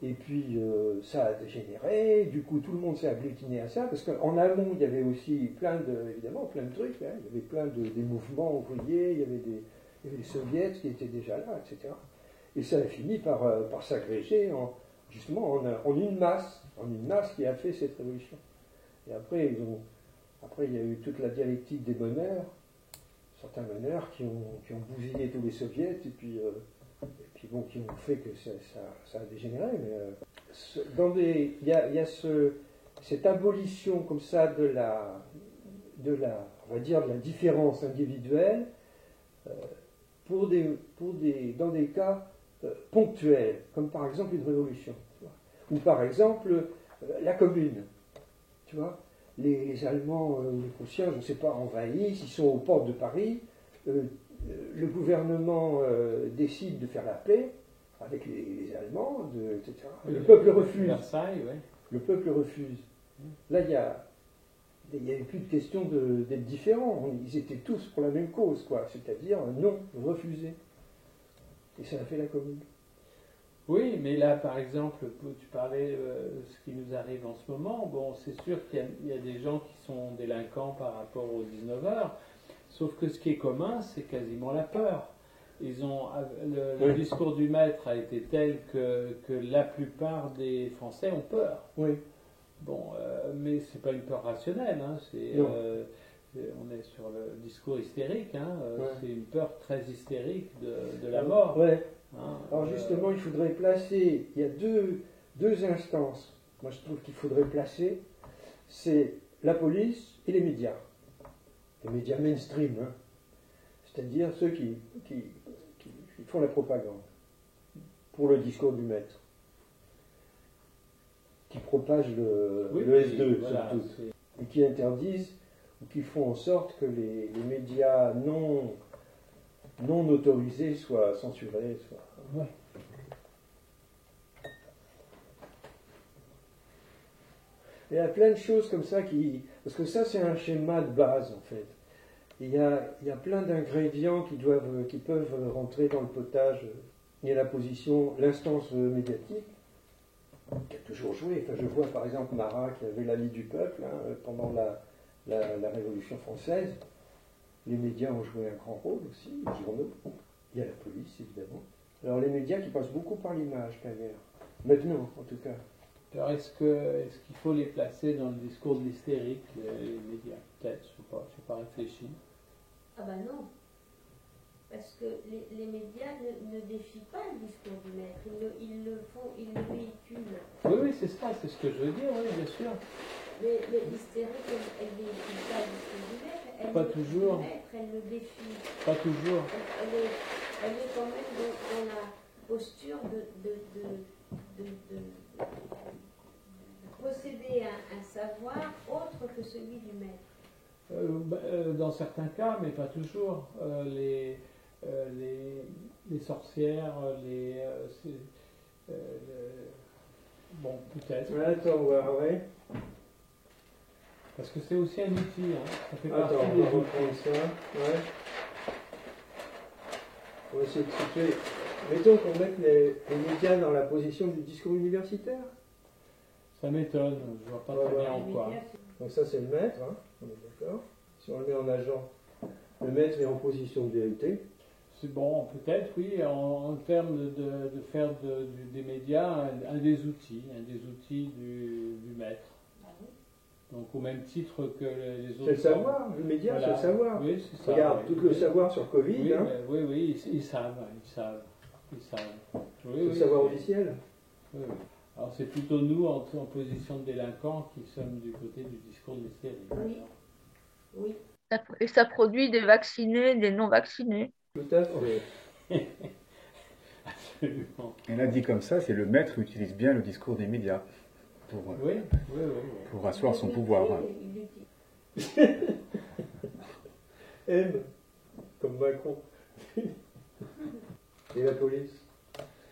[SPEAKER 2] Et puis ça a dégénéré, du coup tout le monde s'est agglutiné à ça, parce qu'en amont il y avait aussi évidemment plein de trucs, hein. Il y avait plein des mouvements ouvriers, il y avait des soviets qui étaient déjà là, etc. Et ça a fini par s'agréger justement en une masse qui a fait cette révolution. Et après il y a eu toute la dialectique des meneurs, certains meneurs qui ont bousillé tous les soviets, et puis bon, qui ont fait que ça a dégénéré. Mais il y a cette abolition comme ça de la on va dire de la différence individuelle dans des cas ponctuels, comme par exemple une révolution, tu vois. Ou par exemple la Commune, tu vois. Les Allemands ou les Prussiens, je ne sais pas, envahissent, ils sont aux portes de Paris. Le gouvernement décide de faire la paix avec les Allemands, etc. Le peuple refuse.
[SPEAKER 1] Versailles, ouais.
[SPEAKER 2] Le peuple refuse. Là, il n'y avait plus de question d'être différents. Ils étaient tous pour la même cause, quoi. C'est-à-dire non, refuser. Et ça a fait la Commune.
[SPEAKER 1] Oui, mais là, par exemple, tu parlais de ce qui nous arrive en ce moment. Bon, c'est sûr qu'il y a des gens qui sont délinquants par rapport aux 19h. Sauf que ce qui est commun, c'est quasiment la peur. Le discours du maître a été tel que la plupart des Français ont peur.
[SPEAKER 2] Oui.
[SPEAKER 1] Bon, mais c'est pas une peur rationnelle. Hein, on est sur le discours hystérique. Hein, c'est une peur très hystérique de la mort.
[SPEAKER 2] Ouais.
[SPEAKER 1] Hein,
[SPEAKER 2] alors justement, il faudrait placer. Il y a deux instances. Moi, je trouve qu'il faudrait placer. C'est la police et les médias. Les médias mainstream, hein. C'est-à-dire ceux qui font la propagande pour le discours du maître, qui propagent le S2
[SPEAKER 1] voilà,
[SPEAKER 2] surtout, et qui interdisent ou qui font en sorte que les médias non autorisés soient censurés.
[SPEAKER 1] Ouais.
[SPEAKER 2] Il y a plein de choses comme ça parce que ça c'est un schéma de base en fait. Il y a plein d'ingrédients qui peuvent rentrer dans le potage il y a la position, l'instance médiatique, qui a toujours joué. Enfin, je vois par exemple Marat, qui avait l'ami du peuple, hein, pendant la Révolution française. Les médias ont joué un grand rôle aussi, les journaux. Il y a la police, évidemment. Alors les médias qui passent beaucoup par l'image, d'ailleurs. Maintenant, en tout cas.
[SPEAKER 1] Alors est-ce qu'il faut les placer dans le discours de l'hystérique, les médias? Peut-être, je ne sais pas réfléchi.
[SPEAKER 5] Ah ben non. Parce que les médias ne défient pas le discours du maître. Ils le font, ils le véhiculent.
[SPEAKER 1] Oui, c'est ça, c'est ce que je veux dire, oui, bien sûr.
[SPEAKER 5] Mais l'hystérique, elle véhicule pas le discours du maître. Elle
[SPEAKER 1] Pas
[SPEAKER 5] véhicule
[SPEAKER 1] toujours.
[SPEAKER 5] le maître, elle le défie.
[SPEAKER 1] Pas toujours.
[SPEAKER 5] Elle est quand même dans la posture de posséder un savoir autre que celui du maître.
[SPEAKER 1] Dans certains cas, mais pas toujours. Les sorcières, bon, peut-être.
[SPEAKER 2] Attends, on va voir, ouais.
[SPEAKER 1] Parce que c'est aussi un outil, hein. Ça fait
[SPEAKER 2] Attends,
[SPEAKER 1] partie
[SPEAKER 2] on
[SPEAKER 1] des
[SPEAKER 2] va
[SPEAKER 1] outils.
[SPEAKER 2] reprendre ça. Ouais. On va essayer de situer. Mettons qu'on mette les médias dans la position du discours universitaire.
[SPEAKER 1] Ça m'étonne, je vois pas très bien en quoi.
[SPEAKER 2] Donc ça c'est le maître, hein. On est d'accord. Si on le met en agent, le maître est en position de vérité.
[SPEAKER 1] C'est bon, peut-être, oui, en termes de faire des médias un des outils du maître. Donc au même titre que les autres.
[SPEAKER 2] C'est le savoir, le média,
[SPEAKER 1] Voilà.
[SPEAKER 2] c'est le savoir.
[SPEAKER 1] Oui, c'est ça.
[SPEAKER 2] Regarde,
[SPEAKER 1] Oui.
[SPEAKER 2] tout le savoir sur Covid,
[SPEAKER 1] Oui,
[SPEAKER 2] hein,
[SPEAKER 1] oui, ils savent. Oui,
[SPEAKER 2] le savoir officiel.
[SPEAKER 1] oui. Alors c'est plutôt nous, en position de délinquants, qui sommes du côté du discours de l'hystérie.
[SPEAKER 5] Oui. Oui.
[SPEAKER 4] Et ça produit des vaccinés, des non-vaccinés.
[SPEAKER 2] Tout à fait.
[SPEAKER 1] Absolument.
[SPEAKER 3] Et là, dit comme ça, c'est le maître utilise bien le discours des médias
[SPEAKER 1] Oui.
[SPEAKER 3] pour asseoir son pouvoir.
[SPEAKER 2] M, comme Macron. Et la police.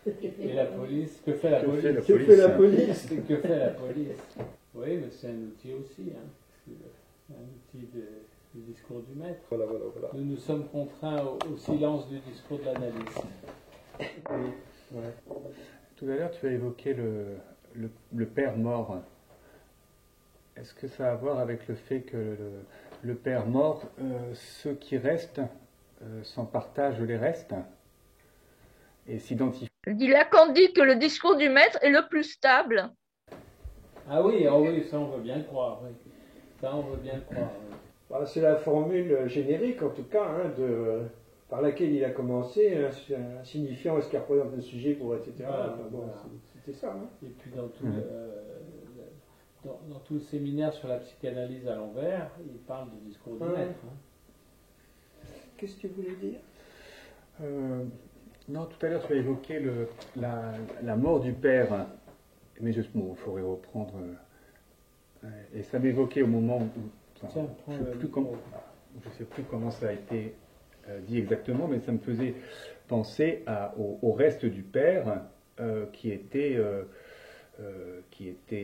[SPEAKER 1] Et la police, que fait la police?
[SPEAKER 2] Que fait la police?
[SPEAKER 1] Que fait la police? Oui, mais c'est un outil aussi, hein. C'est un outil du discours du maître.
[SPEAKER 2] Voilà.
[SPEAKER 1] Nous sommes contraints au silence du discours de l'analyse.
[SPEAKER 2] Ouais.
[SPEAKER 3] Tout à l'heure, tu as évoqué le père mort. Est-ce que ça a à voir avec le fait que le père mort, ceux qui restent s'en partagent les restes et s'identifient?
[SPEAKER 4] Lacan dit que le discours du maître est le plus stable.
[SPEAKER 1] Ah oui, ça on veut bien le croire. Oui. Ça on veut bien le croire. Oui.
[SPEAKER 2] Bah, c'est la formule générique, en tout cas, hein, par laquelle il a commencé, un signifiant est-ce qu'il représente le sujet pour etc.
[SPEAKER 1] Voilà,
[SPEAKER 2] Enfin, bon,
[SPEAKER 1] voilà.
[SPEAKER 2] C'était ça. Hein.
[SPEAKER 1] Et puis dans tout le séminaire sur la psychanalyse à l'envers, il parle du discours du maître. Hein.
[SPEAKER 2] Qu'est-ce que tu voulais dire?
[SPEAKER 3] Non, tout à l'heure, tu as évoqué la mort du père. Mais il faudrait reprendre. Et ça m'évoquait au moment où.
[SPEAKER 1] Tiens,
[SPEAKER 3] je ne sais plus comment ça a été dit exactement, mais ça me faisait penser au reste du père qui était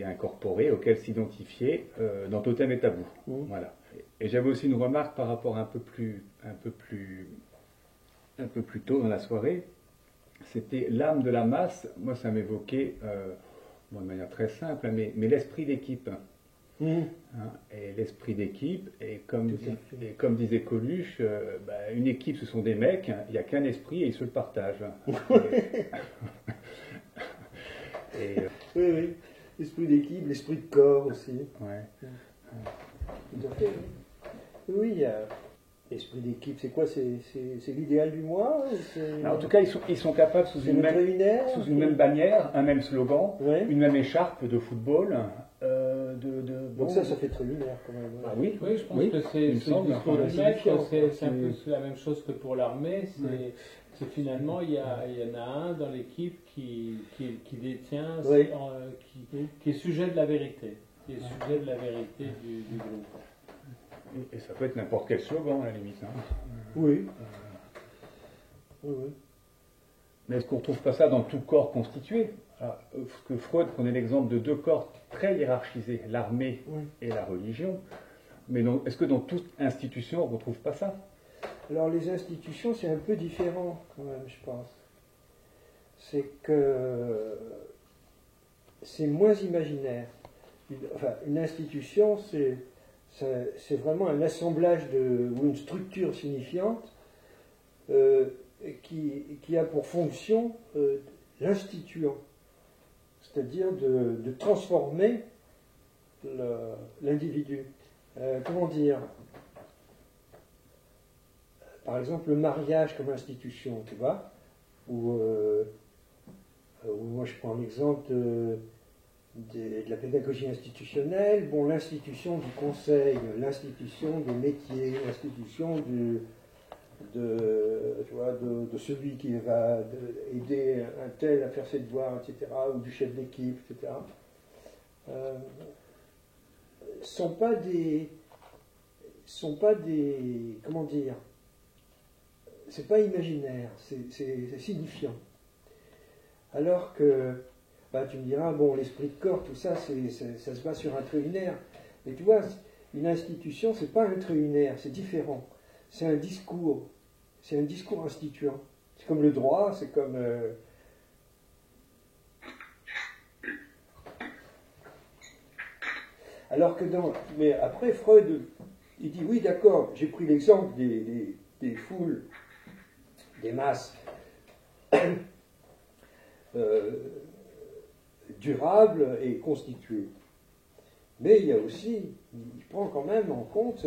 [SPEAKER 3] incorporé, auquel s'identifier dans Totem et Tabou. Voilà. Et j'avais aussi une remarque par rapport un peu plus tôt dans la soirée. C'était l'âme de la masse. Moi, ça m'évoquait, de manière très simple, hein, mais l'esprit d'équipe. Hein, et l'esprit d'équipe, et comme disait Coluche, une équipe ce sont des mecs, hein, il n'y a qu'un esprit et ils se le partagent.
[SPEAKER 2] Oui. L'esprit d'équipe, l'esprit de corps aussi.
[SPEAKER 3] Ouais.
[SPEAKER 2] Tout à fait. Oui, il y a l'esprit d'équipe, c'est quoi? C'est l'idéal du moi?
[SPEAKER 3] En tout cas, ils sont capables sous une même bannière, un même slogan, une même écharpe de football.
[SPEAKER 2] Donc ça fait très lunaire quand même.
[SPEAKER 3] Ah oui,
[SPEAKER 1] je pense que c'est le discours du maître, c'est un peu la même chose que pour l'armée. C'est finalement, il y en a un dans l'équipe qui détient, qui est sujet de la vérité, du groupe.
[SPEAKER 3] Et ça peut être n'importe quel slogan à la limite. Hein.
[SPEAKER 2] Oui.
[SPEAKER 3] Mais est-ce qu'on ne retrouve pas ça dans tout corps constitué? Alors, que Freud prenait l'exemple de deux corps très hiérarchisés, l'armée et la religion. Mais est-ce que dans toute institution, on ne retrouve pas ça?
[SPEAKER 2] Alors les institutions, c'est un peu différent quand même, je pense. c'est que c'est moins imaginaire. Enfin, une institution, c'est vraiment un assemblage ou une structure signifiante qui a pour fonction l'instituant, c'est-à-dire de transformer l'individu. Comment dire? Par exemple, le mariage comme institution, tu vois, ou moi je prends l'exemple de la pédagogie institutionnelle, bon, l'institution du conseil, l'institution des métiers, l'institution de celui qui va aider un tel à faire ses devoirs, etc., ou du chef d'équipe, etc., sont pas des, comment dire, c'est pas imaginaire, c'est signifiant. Alors que, tu me diras, bon, l'esprit de corps, tout ça, ça se base sur un trait unaire. Mais tu vois, une institution, c'est pas un trait unaire, c'est différent. C'est un discours instituant. C'est comme le droit, c'est comme... Alors que mais après, Freud, il dit, oui, d'accord, j'ai pris l'exemple des foules, des masses durables et constituées. Mais il y a aussi, il prend quand même en compte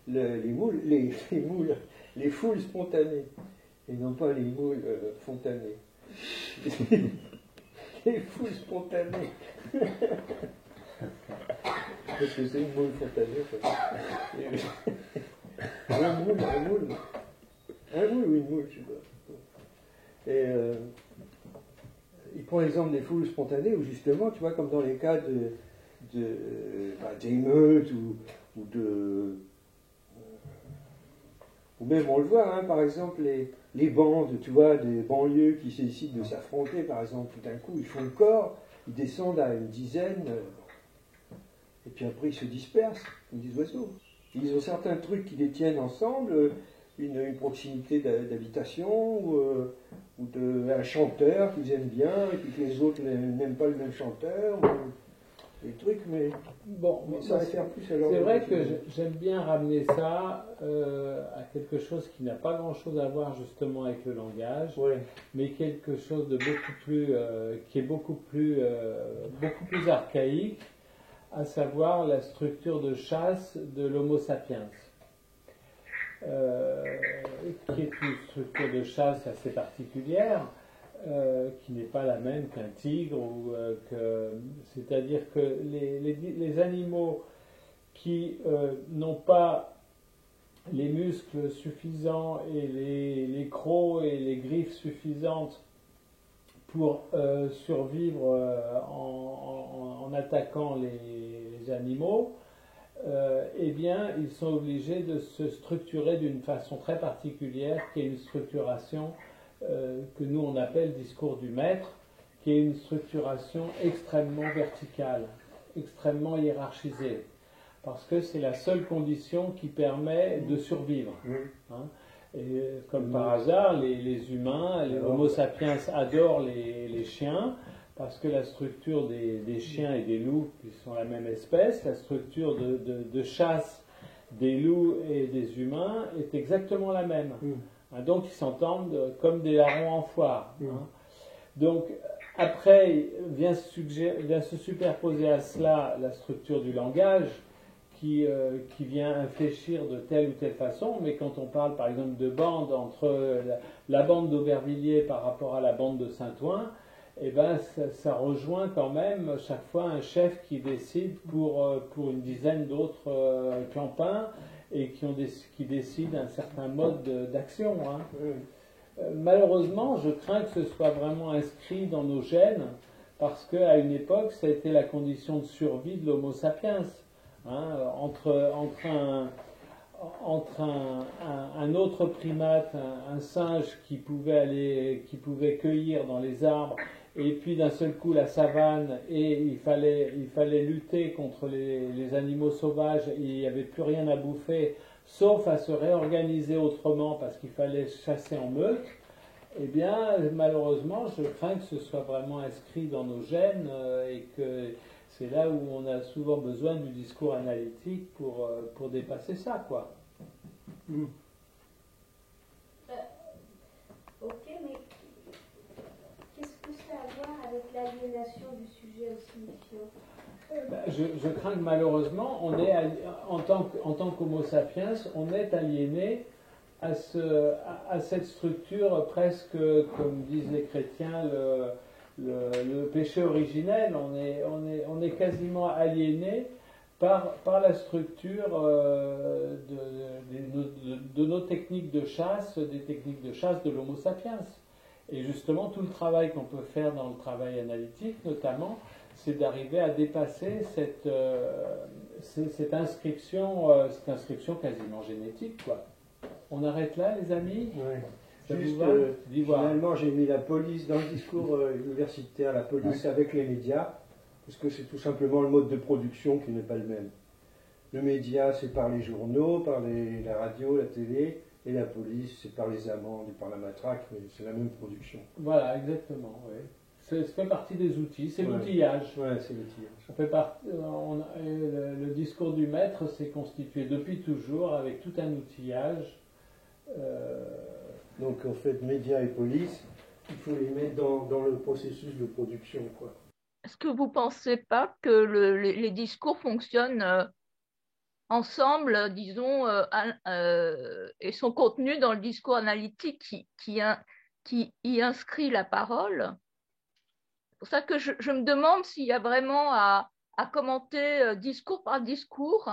[SPEAKER 2] les foules spontanées, et non pas les moules fontanées. Les foules spontanées. Parce que c'est une moule fontanée. Un moule ou une moule, je sais pas. Et il prend l'exemple des foules spontanées où justement, tu vois, comme dans les cas d'émeutes ou même on le voit, hein, par exemple, les bandes, tu vois, des banlieues qui décident de s'affronter, par exemple, tout d'un coup, ils font le corps, ils descendent à une dizaine, et puis après ils se dispersent, comme des oiseaux. Ils ont certains trucs qui les tiennent ensemble, une proximité d'habitation, ou un chanteur qu'ils aiment bien, et puis que les autres n'aiment pas le même chanteur, ou des trucs, mais
[SPEAKER 1] bon,
[SPEAKER 2] ça réfère plus à leur...
[SPEAKER 1] C'est vrai que j'aime bien ramener ça à quelque chose qui n'a pas grand-chose à voir justement avec le langage,
[SPEAKER 2] ouais,
[SPEAKER 1] mais quelque chose de beaucoup plus, qui est beaucoup plus archaïque, à savoir la structure de chasse de l'Homo sapiens, qui est une structure de chasse assez particulière, qui n'est pas la même qu'un tigre, c'est-à-dire que les animaux qui n'ont pas les muscles suffisants et les crocs et les griffes suffisantes pour survivre en attaquant les animaux, eh bien, ils sont obligés de se structurer d'une façon très particulière, qui est une structuration que nous on appelle discours du maître, qui est une structuration extrêmement verticale, extrêmement hiérarchisée, parce que c'est la seule condition qui permet de survivre. Hein. Et comme par hasard, les humains, les Homo sapiens adorent les chiens, parce que la structure des chiens et des loups, qui sont la même espèce, la structure de chasse des loups et des humains est exactement la même. Donc ils s'entendent comme des larrons en foire. Hein. Donc après vient se superposer à cela la structure du langage qui vient infléchir de telle ou telle façon, mais quand on parle par exemple de bande entre la bande d'Aubervilliers par rapport à la bande de Saint-Ouen, eh ben, ça rejoint quand même chaque fois un chef qui décide pour une dizaine d'autres clampins et qui décident un certain mode d'action. Hein. Malheureusement, je crains que ce soit vraiment inscrit dans nos gènes, parce qu'à une époque, ça a été la condition de survie de l'Homo sapiens. Hein, entre un autre primate, un singe qui pouvait cueillir dans les arbres, et puis d'un seul coup la savane, et il fallait lutter contre les animaux sauvages, et il n'y avait plus rien à bouffer, sauf à se réorganiser autrement parce qu'il fallait chasser en meute, eh bien, malheureusement, je crains que ce soit vraiment inscrit dans nos gènes et que c'est là où on a souvent besoin du discours analytique pour dépasser ça, quoi.
[SPEAKER 5] Ok, mais qu'est-ce que ça a à voir avec l'aliénation du sujet au signifiant?
[SPEAKER 1] Je crains que malheureusement, on est, en tant qu'Homo sapiens, on est aliéné à cette structure presque, comme disent les chrétiens, le péché originel. On est quasiment aliéné par la structure de nos techniques de chasse, des techniques de chasse de l'Homo sapiens. Et justement, tout le travail qu'on peut faire dans le travail analytique, notamment, c'est d'arriver à dépasser cette inscription quasiment génétique, quoi. On arrête là, les amis?
[SPEAKER 2] Ouais.
[SPEAKER 1] Ça
[SPEAKER 2] Juste,
[SPEAKER 1] vous va?
[SPEAKER 2] finalement, j'ai mis la police dans le discours universitaire, la police avec les médias, parce que c'est tout simplement le mode de production qui n'est pas le même. Le média, c'est par les journaux, par la radio, la télé, et la police, c'est par les amendes et par la matraque, mais c'est la même production.
[SPEAKER 1] Voilà, exactement, oui. Ça fait partie des outils, c'est l'outillage.
[SPEAKER 2] Ouais, c'est l'outillage.
[SPEAKER 1] Ça fait le discours du maître s'est constitué depuis toujours avec tout un outillage.
[SPEAKER 2] Donc en fait, médias et police, il faut les mettre dans le processus de production, quoi.
[SPEAKER 4] Est-ce que vous ne pensez pas que les discours fonctionnent ensemble, disons, et sont contenus dans le discours analytique qui y inscrit la parole? C'est pour ça que je me demande s'il y a vraiment à commenter discours par discours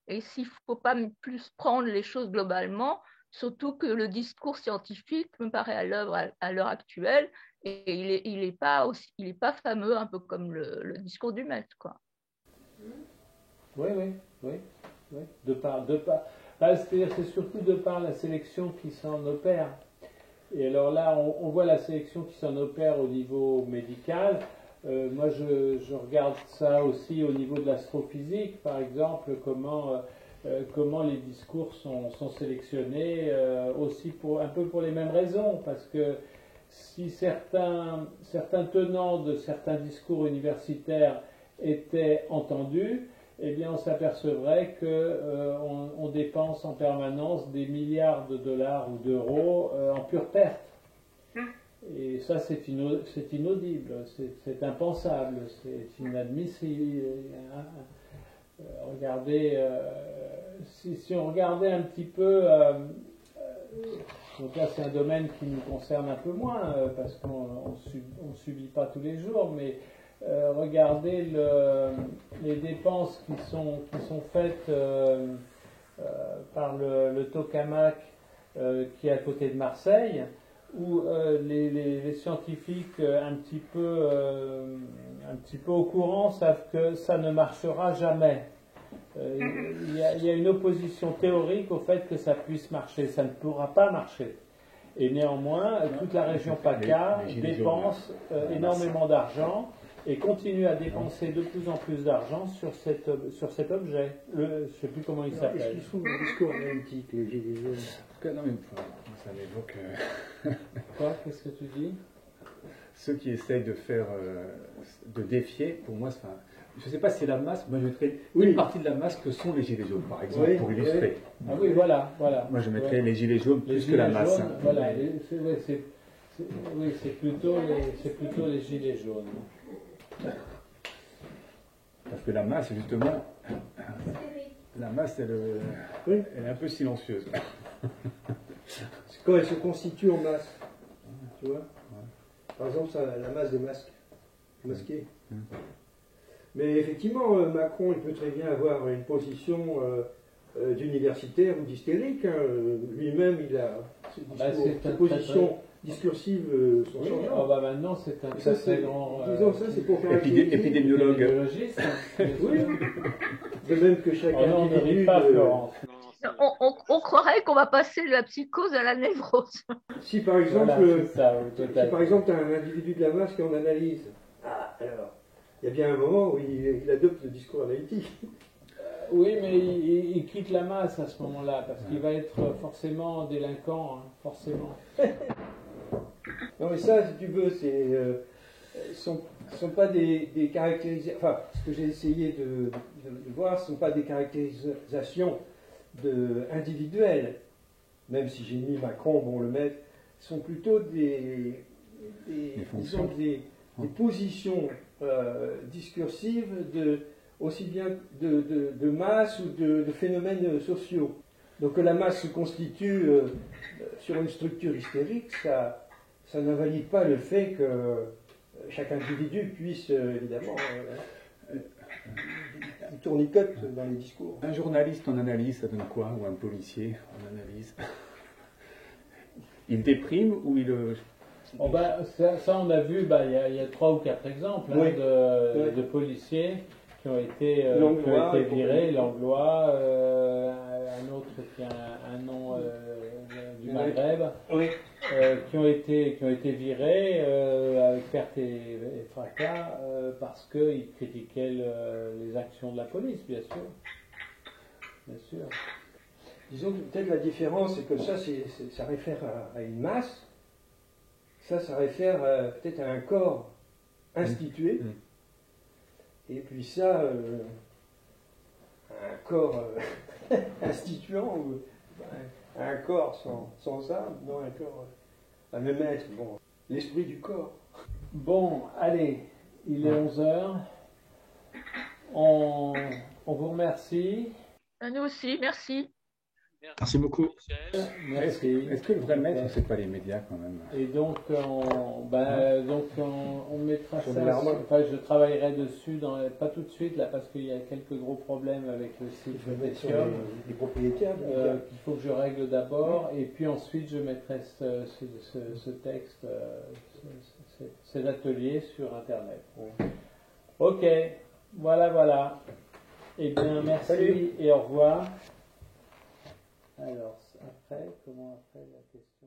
[SPEAKER 4] et s'il ne faut pas plus prendre les choses globalement, surtout que le discours scientifique me paraît à l'œuvre à l'heure actuelle et il est pas fameux, un peu comme le discours du maître, quoi.
[SPEAKER 1] Oui. C'est-à-dire c'est surtout de par la sélection qui s'en opère. Et alors là, on voit la sélection qui s'en opère au niveau médical. Moi, je regarde ça aussi au niveau de l'astrophysique, par exemple, comment les discours sont sélectionnés, aussi un peu pour les mêmes raisons, parce que si certains tenants de certains discours universitaires étaient entendus, eh bien on s'apercevrait qu'on dépense en permanence des milliards de dollars ou d'euros en pure perte. Et ça, c'est inaudible, c'est impensable, c'est inadmissible. Regardez, si on regardait un petit peu, donc là c'est un domaine qui nous concerne un peu moins, parce qu'on ne subit pas tous les jours, mais regardez les dépenses qui sont faites par le tokamak qui est à côté de Marseille, où les scientifiques un petit peu au courant savent que ça ne marchera jamais. Il y a une opposition théorique au fait que ça puisse marcher. Ça ne pourra pas marcher. Et néanmoins, toute la région PACA dépense énormément d'argent et continue à dépenser de plus en plus d'argent sur cet objet. Je ne sais plus comment il s'appelle.
[SPEAKER 2] Est-ce qu'ils font le discours analytique, les gilets jaunes?
[SPEAKER 3] Non, mais ça m'évoque.
[SPEAKER 1] Quoi? Qu'est-ce que tu dis?
[SPEAKER 3] Ceux qui essayent de défier, pour moi, je ne sais pas si c'est la masse, moi je mettrais une partie de la masse que sont les gilets jaunes, par exemple, pour illustrer.
[SPEAKER 1] Ah oui, voilà.
[SPEAKER 3] Moi je mettrais les gilets jaunes plus que la masse.
[SPEAKER 1] Jaunes, voilà, c'est plutôt les gilets jaunes.
[SPEAKER 3] Parce que la masse, justement, la masse, elle est un peu silencieuse.
[SPEAKER 2] C'est quand elle se constitue en masse. Tu vois? Par exemple, la masse des masques. Masqués. Mais effectivement, Macron, il peut très bien avoir une position d'universitaire ou d'hystérique. Hein. Lui-même, il a ses positions discursives sont changeantes.
[SPEAKER 1] Maintenant, c'est un très grand...
[SPEAKER 2] disons ça, c'est pour faire
[SPEAKER 3] épidémiologue.
[SPEAKER 2] Oui. De même que chaque individu...
[SPEAKER 1] pas, Florence.
[SPEAKER 4] On croirait qu'on va passer de la psychose à la névrose.
[SPEAKER 2] Si par exemple, tu as un individu de la masse qui en analyse, alors, il y a bien un moment où il adopte le discours analytique.
[SPEAKER 1] Oui, mais il quitte la masse à ce moment-là, parce qu'il va être forcément délinquant, hein, forcément.
[SPEAKER 2] Non, mais ça, si tu veux, sont pas des caractérisations. Enfin, ce que j'ai essayé de voir, ce ne sont pas des caractérisations individuelles, même si j'ai mis Macron, bon, le mettre, sont plutôt disons, des positions discursives aussi bien de masse ou de phénomènes sociaux. Donc que la masse se constitue sur une structure hystérique, ça n'invalide pas le fait que chaque individu puisse évidemment tournicote dans les discours.
[SPEAKER 3] Un journaliste en analyse, ça donne quoi? Ou un policier en analyse? Il déprime ou il...
[SPEAKER 1] Oh bah, ça, on a vu, bah, il y a 3 ou 4 exemples
[SPEAKER 2] Oui.
[SPEAKER 1] de policiers qui ont été virés, Langlois, un autre qui a un nom du Maghreb,
[SPEAKER 2] Oui.
[SPEAKER 1] qui ont été virés avec perte et fracas parce qu'ils critiquaient les actions de la police, bien sûr. Bien sûr.
[SPEAKER 2] Disons que peut-être la différence, c'est que ça réfère à une masse. Ça réfère peut-être à un corps institué. Et puis ça, à un corps instituant, ou à un corps sans âme, non, un corps à me mettre, bon, l'esprit du corps.
[SPEAKER 1] Bon, allez, il est 11h. On vous remercie.
[SPEAKER 4] À nous aussi, merci.
[SPEAKER 6] Merci beaucoup.
[SPEAKER 1] Merci.
[SPEAKER 3] Est-ce que le vrai maître, c'est pas les médias quand même?
[SPEAKER 1] Et donc, on mettra
[SPEAKER 2] Sur
[SPEAKER 1] ça.
[SPEAKER 2] de l'armoire.
[SPEAKER 1] Enfin, je travaillerai dessus, pas tout de suite là, parce qu'il y a quelques gros problèmes avec le site
[SPEAKER 2] Je
[SPEAKER 1] de
[SPEAKER 2] vais mettre sur
[SPEAKER 1] Medium,
[SPEAKER 2] les propriétaires.
[SPEAKER 1] qu'il faut que je règle d'abord, et puis ensuite je mettrai ce texte, cet atelier sur Internet. Ok, voilà. Eh bien, merci.
[SPEAKER 2] Salut.
[SPEAKER 1] Et au revoir. Alors, après, comment après la question?